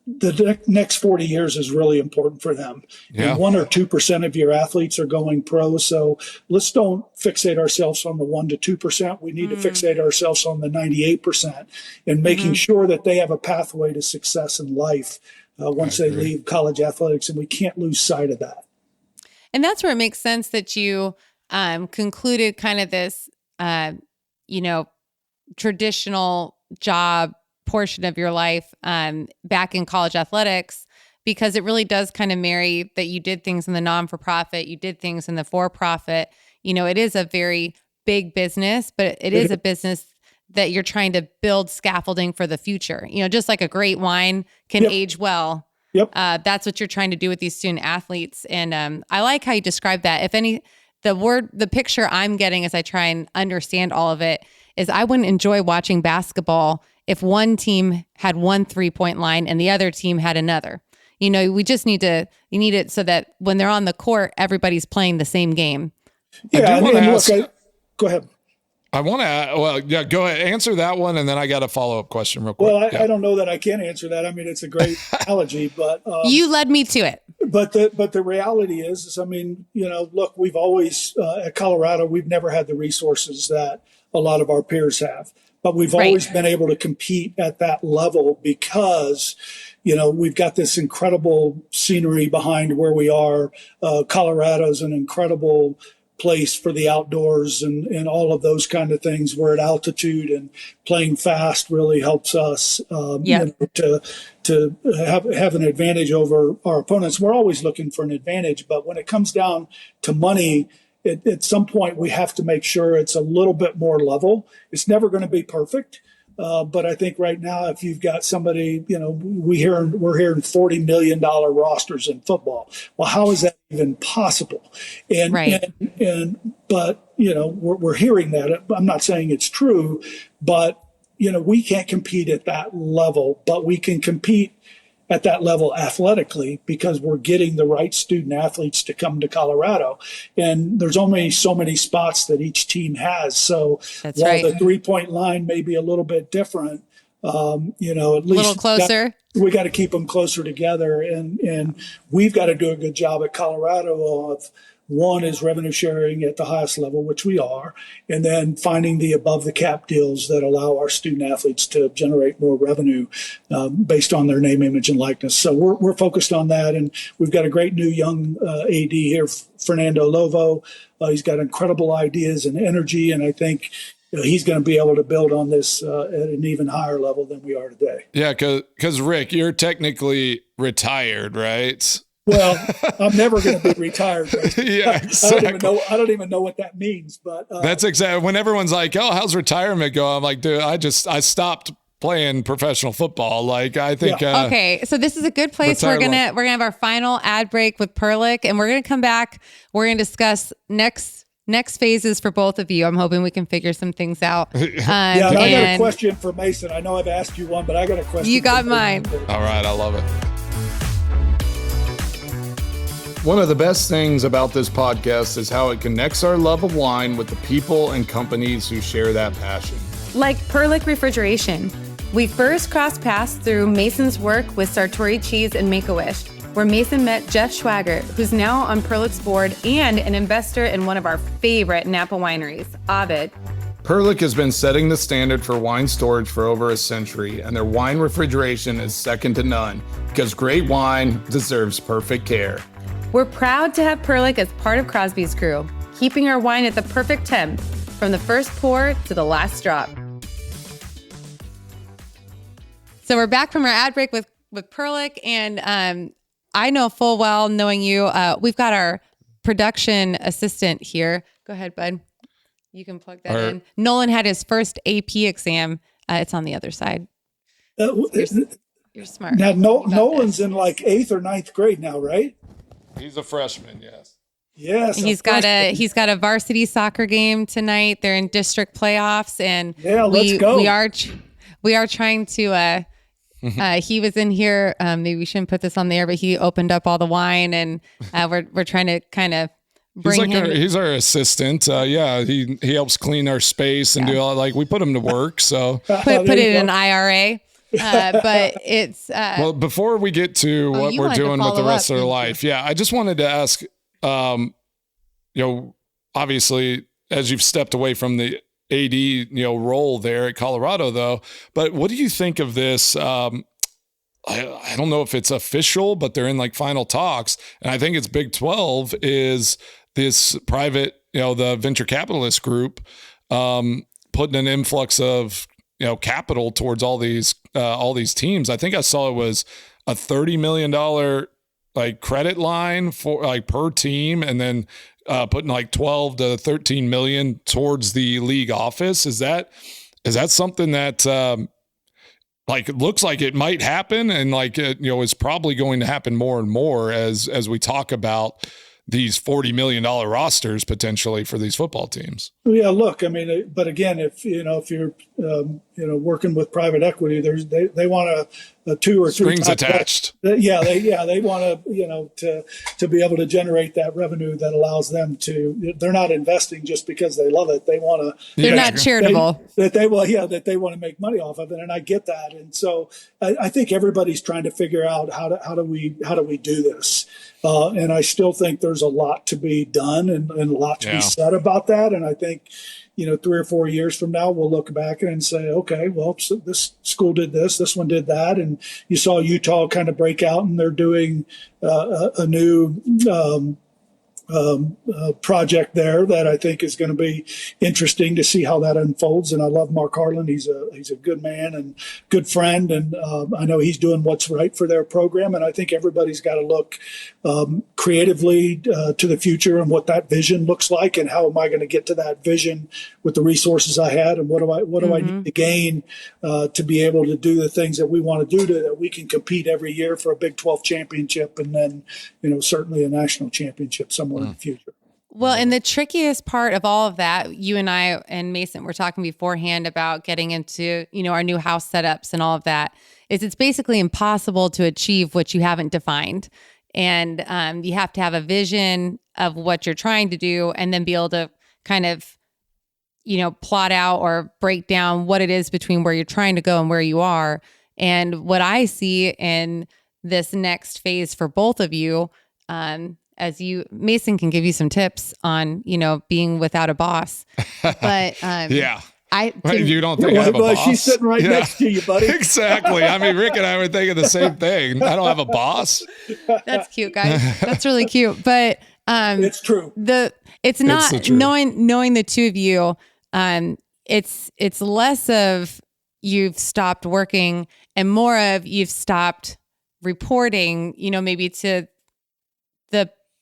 Speaker 3: the next 40 years is really important for them.
Speaker 2: Yeah.
Speaker 3: And 1 or 2% of your athletes are going pro. So let's don't fixate ourselves on the 1 to 2%. We need to fixate ourselves on the 98% and making sure that they have a pathway to success in life once they leave college athletics. And we can't lose sight of that.
Speaker 1: And that's where it makes sense that you concluded kind of this, traditional job portion of your life back in college athletics, because it really does kind of marry that you did things in the non-for-profit, you did things in the for-profit. It is a very big business, but it is a business that you're trying to build scaffolding for the future. Just like a great wine can age well.
Speaker 3: Yep.
Speaker 1: That's what you're trying to do with these student athletes. And I like how you describe that. The picture I'm getting as I try and understand all of it is I wouldn't enjoy watching basketball if one team had one 3-point line and the other team had another. We just need it so that when they're on the court, everybody's playing the same game.
Speaker 3: Yeah. Go ahead.
Speaker 2: I want to, go ahead, answer that one, and then I got a follow-up question real quick.
Speaker 3: Well, I don't know that I can answer that. I mean, it's a great analogy, but
Speaker 1: you led me to it.
Speaker 3: But the reality is, I mean, look, we've always at Colorado, we've never had the resources that a lot of our peers have, but we've always been able to compete at that level because, we've got this incredible scenery behind where we are. Colorado's an incredible place for the outdoors and all of those kind of things. We're at altitude, and playing fast really helps us to have an advantage over our opponents. We're always looking for an advantage, but when it comes down to money, at some point we have to make sure it's a little bit more level. It's never going to be perfect. But I think right now, if you've got somebody, we're hearing $40 million rosters in football. Well, how is that even possible? But we're hearing that. I'm not saying it's true, but we can't compete at that level, but we can compete at that level athletically because we're getting the right student athletes to come to Colorado. And there's only so many spots that each team has. So while the 3-point line may be a little bit different, at least
Speaker 1: a little closer.
Speaker 3: We got to keep them closer together. And we've got to do a good job at Colorado of, one is revenue sharing at the highest level, which we are, and then finding the above the cap deals that allow our student athletes to generate more revenue based on their name, image, and likeness. So we're focused on that, and we've got a great new young AD here, Fernando Lovo. He's got incredible ideas and energy, and I think he's going to be able to build on this at an even higher level than we are today.
Speaker 2: Yeah, because Rick, you're technically retired, right?
Speaker 3: Well, I'm never going to be retired.
Speaker 2: Yeah, exactly.
Speaker 3: I don't even know what that means, but
Speaker 2: that's exactly when everyone's like, "Oh, how's retirement go?" I'm like, "Dude, I stopped playing professional football." Like, I think.
Speaker 1: Okay, so this is a good place. We're gonna have our final ad break with Perlick, and we're gonna come back. We're gonna discuss next phases for both of you. I'm hoping we can figure some things out.
Speaker 3: I got a question for Mason. I know I've asked you one, but I got a question.
Speaker 1: You got mine.
Speaker 2: All right, I love it. One of the best things about this podcast is how it connects our love of wine with the people and companies who share that passion.
Speaker 4: Like Perlick Refrigeration. We first crossed paths through Mason's work with Sartori Cheese and Make-A-Wish, where Mason met Jeff Schwager, who's now on Perlick's board and an investor in one of our favorite Napa wineries, Ovid.
Speaker 2: Perlick has been setting the standard for wine storage for over a century, and their wine refrigeration is second to none because great wine deserves perfect care.
Speaker 4: We're proud to have Perlick as part of Crosby's crew, keeping our wine at the perfect temp. from the first pour to the last drop.
Speaker 1: So we're back from our ad break with Perlick, and I know full well, knowing you, we've got our production assistant here. Go ahead, bud. You can plug that in. Nolan had his first AP exam. It's on the other side. You're smart.
Speaker 3: Now, Nolan's in like 8th or 9th grade now, right?
Speaker 2: He's a freshman, yes.
Speaker 3: Yes.
Speaker 1: He's got a varsity soccer game tonight. They're in district playoffs, and
Speaker 3: let's go.
Speaker 1: We are trying to. He was in here. Maybe we shouldn't put this on the air, but he opened up all the wine, and we're trying to kind of bring him.
Speaker 2: He's our assistant. He helps clean our space and do all, like, we put him to work. So
Speaker 1: put it in an IRA. But it's
Speaker 2: well, before we get to what we're doing with the rest of our life, I just wanted to ask, obviously, as you've stepped away from the AD, role there at Colorado, though, but what do you think of this? I don't know if it's official, but they're in like final talks, and I think it's Big 12 is this private, the venture capitalist group, putting an influx of capital towards all these teams. I think I saw it was a $30 million like credit line for like per team, and then putting like 12 to 13 million towards the league office. Is that something that like looks like it might happen, and like is probably going to happen more and more as we talk about these $40 million rosters potentially for these football teams?
Speaker 3: Yeah, look, I mean, but again, if you're working with private equity, they want a 2 or 3
Speaker 2: strings attached.
Speaker 3: They want to be able to generate that revenue that allows them to. They're not investing just because they love it. They want to.
Speaker 1: They're not charitable.
Speaker 3: That they want to make money off of it, and I get that. And so I think everybody's trying to figure out how do we do this. And I still think there's a lot to be done and a lot to be said about that. And I think, 3 or 4 years from now, we'll look back and say, okay, well, so this school did this one did that. And you saw Utah kind of break out, and they're doing a new project there that I think is going to be interesting to see how that unfolds. And I love Mark Harlan. He's a good man and good friend. And I know he's doing what's right for their program. And I think everybody's got to look creatively to the future and what that vision looks like, and how am I going to get to that vision with the resources I had, and what do I need to gain to be able to do the things that we want to do that we can compete every year for a Big 12 championship, and then certainly a national championship somewhere in the future.
Speaker 1: Well, and the trickiest part of all of that, you and I and Mason were talking beforehand about getting into, our new house setups and all of that, is it's basically impossible to achieve what you haven't defined. And you have to have a vision of what you're trying to do, and then be able to kind of, plot out or break down what it is between where you're trying to go and where you are. And what I see in this next phase for both of you, Mason can give you some tips on, being without a boss. But
Speaker 2: you don't think I have a boss?
Speaker 3: She's sitting right next to you, buddy.
Speaker 2: Exactly. I mean, Rick and I were thinking the same thing. I don't have a boss.
Speaker 1: That's cute, guys. That's really cute. But
Speaker 3: it's true.
Speaker 1: It's not knowing the two of you. It's less of you've stopped working and more of you've stopped reporting, maybe to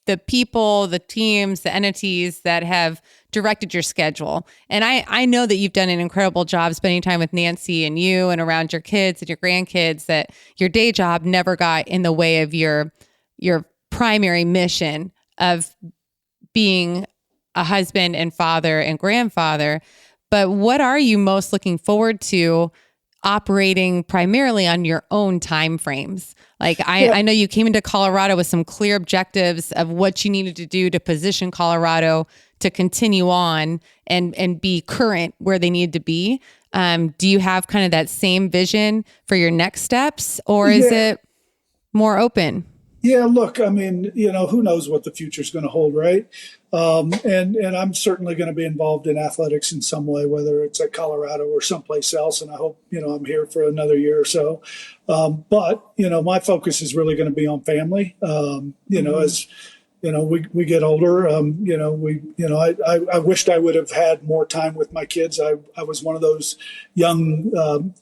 Speaker 1: the people, the teams, the entities that have directed your schedule. And I know that you've done an incredible job spending time with Nancy and you and around your kids and your grandkids, that your day job never got in the way of your primary mission of being a husband and father and grandfather. But what are you most looking forward to operating primarily on your own time frames? Like I know you came into Colorado with some clear objectives of what you needed to do to position Colorado to continue on and be current where they need to be. Do you have kind of that same vision for your next steps, or is it more open?
Speaker 3: Yeah, look, I mean, who knows what the future is going to hold, right? And I'm certainly going to be involved in athletics in some way, whether it's at Colorado or someplace else. And I hope, I'm here for another year or so. But my focus is really going to be on family. As we get older. I wished I would have had more time with my kids. I was one of those young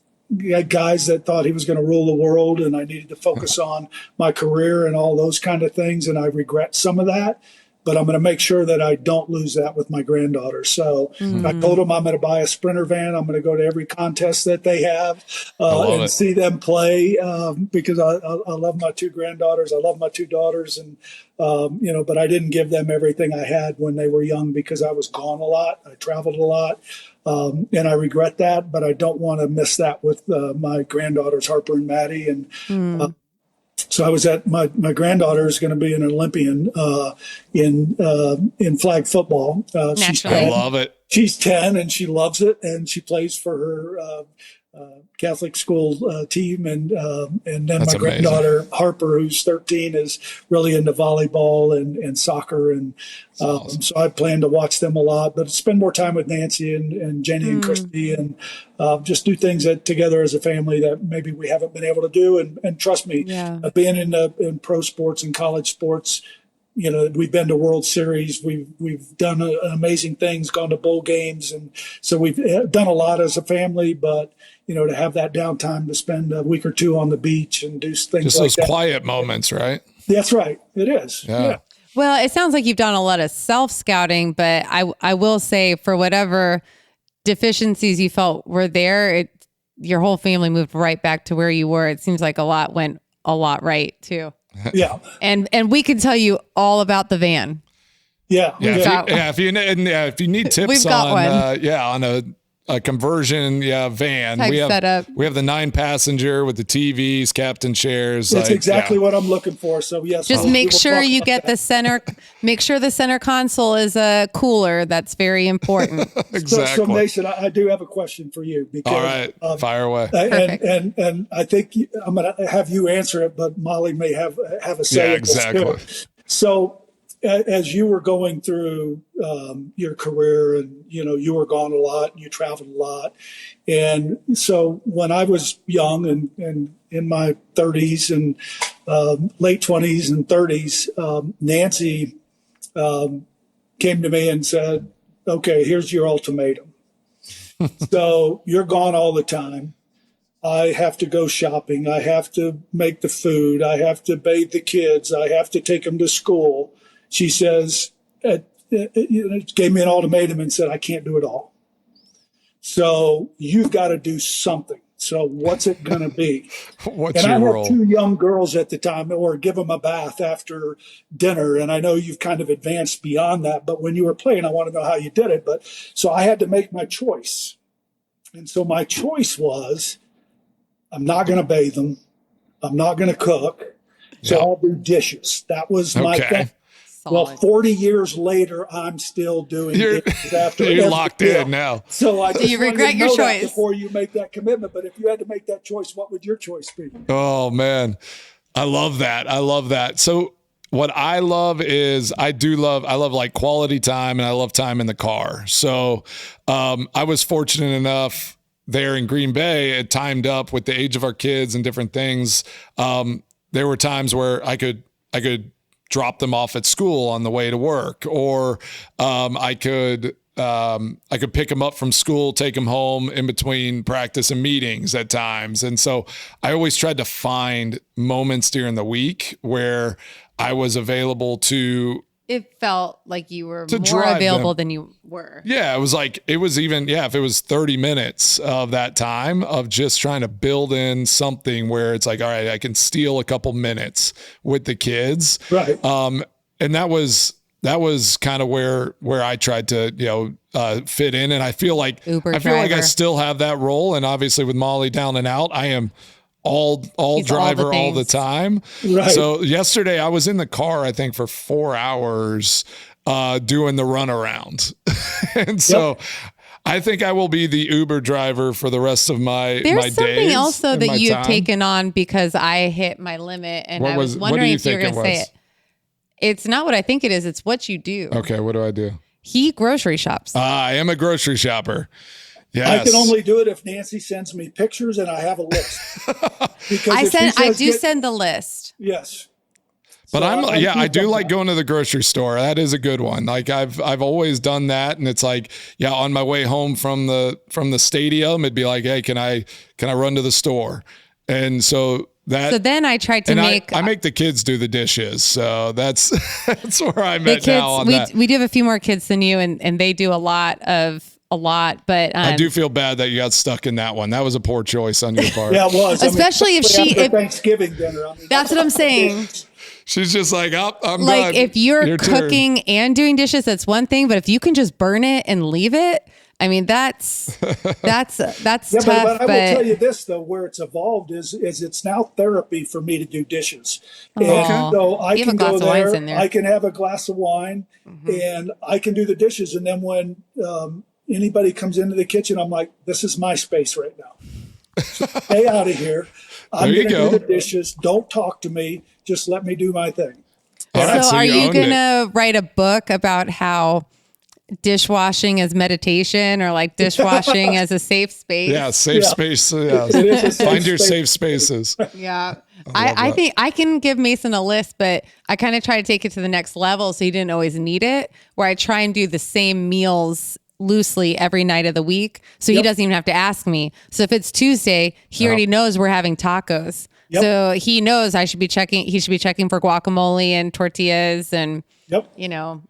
Speaker 3: guys that thought he was going to rule the world, and I needed to focus on my career and all those kind of things. And I regret some of that, but I'm going to make sure that I don't lose that with my granddaughter. So I told them I'm going to buy a Sprinter van. I'm going to go to every contest that they have and see them play because I love my two granddaughters. I love my two daughters. And, but I didn't give them everything I had when they were young because I was gone a lot. I traveled a lot. And I regret that, but I don't want to miss that with my granddaughters, Harper and Maddie. And so I was at my granddaughter is going to be an Olympian in flag football. She's 10.
Speaker 2: I love it.
Speaker 3: She's 10 and she loves it, and she plays for her Catholic school team, and then
Speaker 2: That's
Speaker 3: my granddaughter Harper, who's 13, is really into volleyball and soccer, and awesome. So I plan to watch them a lot, but spend more time with Nancy and Jenny and Christy, and just do things together as a family that maybe we haven't been able to do. And trust me, being in pro sports and college sports, we've been to World Series, we've done amazing things, gone to bowl games, and so we've done a lot as a family. But to have that downtime to spend a week or two on the beach and do things
Speaker 2: just
Speaker 3: like
Speaker 2: those
Speaker 3: that.
Speaker 2: Quiet moments, right?
Speaker 3: That's right. It is. Yeah.
Speaker 1: Well, it sounds like you've done a lot of self-scouting, but I will say, for whatever deficiencies you felt were there, your whole family moved right back to where you were. It seems like a lot went a lot right too.
Speaker 3: Yeah.
Speaker 1: And we can tell you all about the van.
Speaker 3: Yeah.
Speaker 2: If you need tips
Speaker 1: We've got
Speaker 2: on a conversion van,
Speaker 1: Type
Speaker 2: we have
Speaker 1: setup.
Speaker 2: We have the 9-passenger with the TVs, captain chairs.
Speaker 3: That's exactly what I'm looking for. So yes,
Speaker 1: just make sure you get the center. Make sure the center console is a cooler. That's very important.
Speaker 2: Exactly.
Speaker 3: So Mason, I do have a question for you. Because,
Speaker 2: all right, fire away.
Speaker 3: And I think I'm going to have you answer it, but Molly may have a say.
Speaker 2: Yeah, exactly.
Speaker 3: So as you were going through your career, and you were gone a lot, and you traveled a lot, and so when I was young and in my 30s and late 20s and 30s, Nancy came to me and said, "Okay, here's your ultimatum. So you're gone all the time. I have to go shopping. I have to make the food. I have to bathe the kids. I have to take them to school." She says, gave me an ultimatum and said, "I can't do it all. So you've got to do something. So what's it going to be?"
Speaker 2: What's
Speaker 3: and
Speaker 2: your
Speaker 3: I
Speaker 2: role?
Speaker 3: had 2 young girls at the time, or give them a bath after dinner. And I know you've kind of advanced beyond that, but when you were playing, I want to know how you did it. But so I had to make my choice. And so my choice was, I'm not going to bathe them. I'm not going to cook. So I'll do dishes. That was my thing. Well, 40 years later, I'm still doing it after
Speaker 2: you're locked in now.
Speaker 3: So I just
Speaker 1: you regret your choice
Speaker 3: before you make that commitment. But if you had to make that choice, what would your choice be?
Speaker 2: Oh man, I love that. So what I love is I love like quality time, and I love time in the car. So I was fortunate enough there in Green Bay, it timed up with the age of our kids and different things. There were times where I could drop them off at school on the way to work, or I could pick them up from school, take them home in between practice and meetings at times. And so I always tried to find moments during the week where I was available to.
Speaker 1: It felt like you were
Speaker 2: to
Speaker 1: more available
Speaker 2: them.
Speaker 1: than you were.
Speaker 2: Yeah, it was like, if it was 30 minutes of that time of just trying to build in something where it's like, all right, I can steal a couple minutes with the kids.
Speaker 3: Right.
Speaker 2: And that was kind of where I tried to, fit in. And I feel like I still have that role. And obviously with Molly down and out, I am all driver all the time.
Speaker 3: Right.
Speaker 2: So yesterday I was in the car, I think for 4 hours, doing the runaround. And so I think I will be the Uber driver for the rest of my days.
Speaker 1: There's something else though that you've taken on, because I hit my limit, and I was wondering if you were going to say it. It's not what I think it is. It's what you do.
Speaker 2: Okay. What do I do?
Speaker 1: He grocery shops.
Speaker 2: I am a grocery shopper. Yes.
Speaker 3: I can only do it if Nancy sends me pictures and I have a list. Because
Speaker 1: I do send the list.
Speaker 3: Yes.
Speaker 2: But
Speaker 3: So
Speaker 2: I do like going to the grocery store. That is a good one. Like I've always done that, and it's like, yeah, on my way home from the stadium, it'd be like, hey, can I run to the store? And so
Speaker 1: then I tried to
Speaker 2: I make the kids do the dishes. So that's where I'm at now on that.
Speaker 1: We do have a few more kids than you, and they do a lot, but
Speaker 2: I do feel bad that you got stuck in that one. That was a poor choice on your part.
Speaker 3: Yeah, it was.
Speaker 1: Especially if
Speaker 3: Thanksgiving dinner.
Speaker 1: That's what I'm saying.
Speaker 2: She's just like, oh, I'm
Speaker 1: like,
Speaker 2: done.
Speaker 1: if you're
Speaker 2: Your
Speaker 1: cooking
Speaker 2: turn.
Speaker 1: and doing dishes, that's one thing. But if you can just burn it and leave it, I mean, that's tough.
Speaker 3: But I will tell you this though, where it's evolved is it's now therapy for me to do dishes, and so I can go there. I can have a glass of wine, and I can do the dishes. And then when anybody comes into the kitchen, I'm like, this is my space right now. So stay out of here. I'm going to do the dishes. Don't talk to me. Just let me do my thing.
Speaker 2: Right,
Speaker 1: so are you going to write a book about how dishwashing is meditation, or like dishwashing as a safe space?
Speaker 2: Yeah, safe space. Yeah. Find your safe spaces.
Speaker 1: Yeah. I think I can give Mason a list, but I kind of try to take it to the next level so he didn't always need it, where I try and do the same meals loosely every night of the week. So he doesn't even have to ask me. So if it's Tuesday, he already knows we're having tacos. So he knows he should be checking for guacamole and tortillas and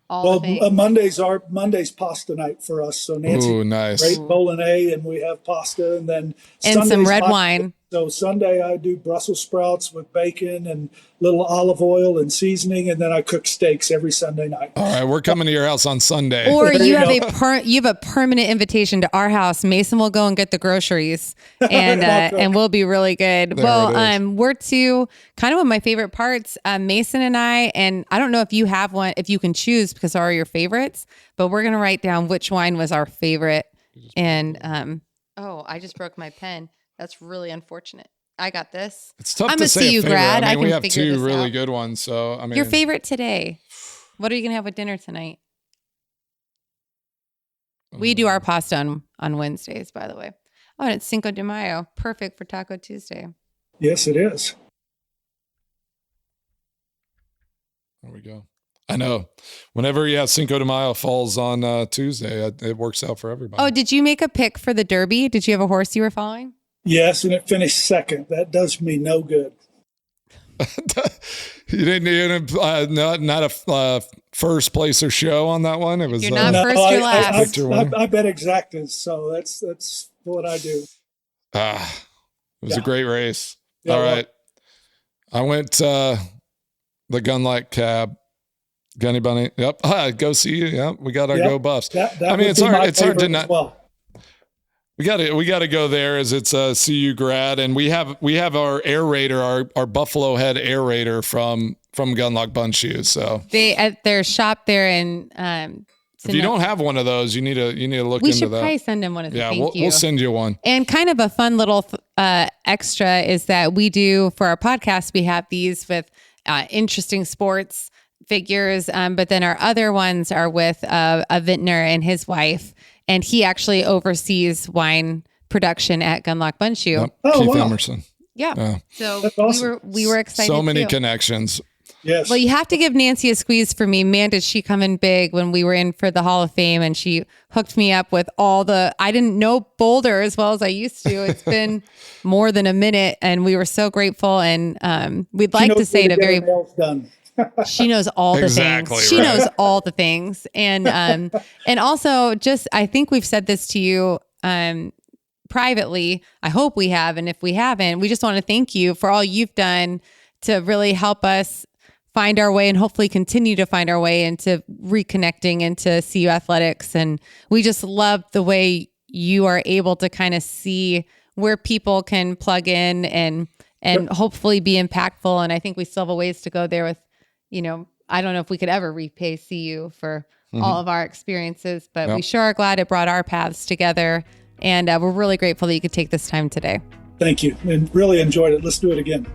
Speaker 1: all the things.
Speaker 3: Monday's pasta night for us. So Nancy,
Speaker 2: nice.
Speaker 3: Great bolognese, and we have pasta, and then
Speaker 1: some red wine.
Speaker 3: So Sunday I do Brussels sprouts with bacon and little olive oil and seasoning, and then I cook steaks every Sunday night.
Speaker 2: All right, we're coming to your house on Sunday.
Speaker 1: Or you have a permanent invitation to our house. Mason will go and get the groceries, and we'll be really good. We're to kind of one of my favorite parts. Mason and I don't know if you have one, if you can choose because are your favorites, but we're gonna write down which wine was our favorite. And I just broke my pen. That's really unfortunate. I got this.
Speaker 2: It's tough
Speaker 1: I'm
Speaker 2: to
Speaker 1: a
Speaker 2: say
Speaker 1: CU grad.
Speaker 2: I mean, we have
Speaker 1: figure
Speaker 2: two
Speaker 1: this
Speaker 2: really
Speaker 1: out.
Speaker 2: good ones. So I mean,
Speaker 1: Your favorite today. What are you gonna have with dinner tonight? We do our pasta on Wednesdays, by the way. Oh, and it's Cinco de Mayo. Perfect for Taco Tuesday.
Speaker 3: Yes, it is.
Speaker 2: There we go. I know. Whenever Cinco de Mayo falls on Tuesday, it works out for everybody.
Speaker 1: Oh, did you make a pick for the Derby? Did you have a horse you were following?
Speaker 3: Yes, and it finished second. That does me no good.
Speaker 2: You didn't not a first place or show on that one. It was
Speaker 1: you're not first, you're last.
Speaker 3: I bet exactas, so that's what I do.
Speaker 2: It was a great race.
Speaker 3: Yeah,
Speaker 2: all right, I went the Gunlight Cab. Gunny Bunny. Yep. Go see you. Yep. We got our Go Buffs. It's hard to not. Well. We got to go there as it's a CU grad, and we have our aerator, our Buffalo Head aerator from Gunlock Bun Shoes. So
Speaker 1: they at their shop there in.
Speaker 2: If you don't have one of those, you need to look into that.
Speaker 1: We should probably send him one.
Speaker 2: We'll send you one.
Speaker 1: And kind of a fun little extra is that we do for our podcast. We have these with interesting sports figures, but then our other ones are with a vintner and his wife. And he actually oversees wine production at Gunlock Bun Shoe.
Speaker 2: Yep. Keith Emerson.
Speaker 1: Yeah. So
Speaker 3: awesome.
Speaker 1: we were excited.
Speaker 2: So many
Speaker 1: too.
Speaker 2: connections.
Speaker 3: Yes.
Speaker 1: Well, you have to give Nancy a squeeze for me. Man, did she come in big when we were in for the Hall of Fame, and she hooked me up with I didn't know Boulder as well as I used to. It's been more than a minute, and we were so grateful. And we'd like to say it
Speaker 3: done.
Speaker 1: She knows all the things. She knows all the things. And also I think we've said this to you privately. I hope we have. And if we haven't, we just want to thank you for all you've done to really help us find our way and hopefully continue to find our way into reconnecting into CU athletics. And we just love the way you are able to kind of see where people can plug in and hopefully be impactful. And I think we still have a ways to go there with, I don't know if we could ever repay CU for all of our experiences, but we sure are glad it brought our paths together. And we're really grateful that you could take this time today.
Speaker 3: Thank you. And really enjoyed it. Let's do it again.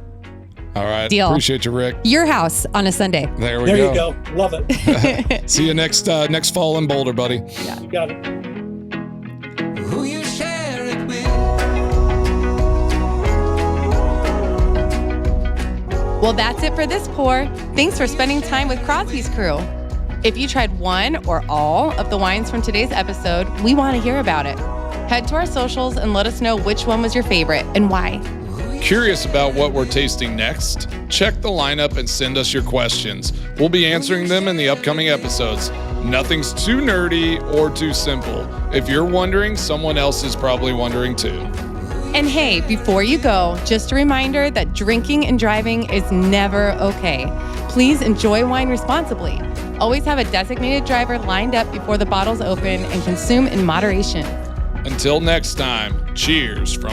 Speaker 2: All right.
Speaker 1: Deal.
Speaker 2: Appreciate you, Rick.
Speaker 1: Your house on a Sunday.
Speaker 2: There you
Speaker 3: go. Love it.
Speaker 2: See you next fall in Boulder, buddy.
Speaker 3: Yeah. You got it.
Speaker 5: Who you share it with?
Speaker 1: Well, that's it for this pour. Thanks for spending time with Crosby's crew. If you tried one or all of the wines from today's episode, we want to hear about it. Head to our socials and let us know which one was your favorite and why.
Speaker 2: Curious about what we're tasting next? Check the lineup and send us your questions. We'll be answering them in the upcoming episodes. Nothing's too nerdy or too simple. If you're wondering, someone else is probably wondering too.
Speaker 1: And hey, before you go, just a reminder that drinking and driving is never okay. Please enjoy wine responsibly. Always have a designated driver lined up before the bottles open and consume in moderation.
Speaker 2: Until next time, cheers from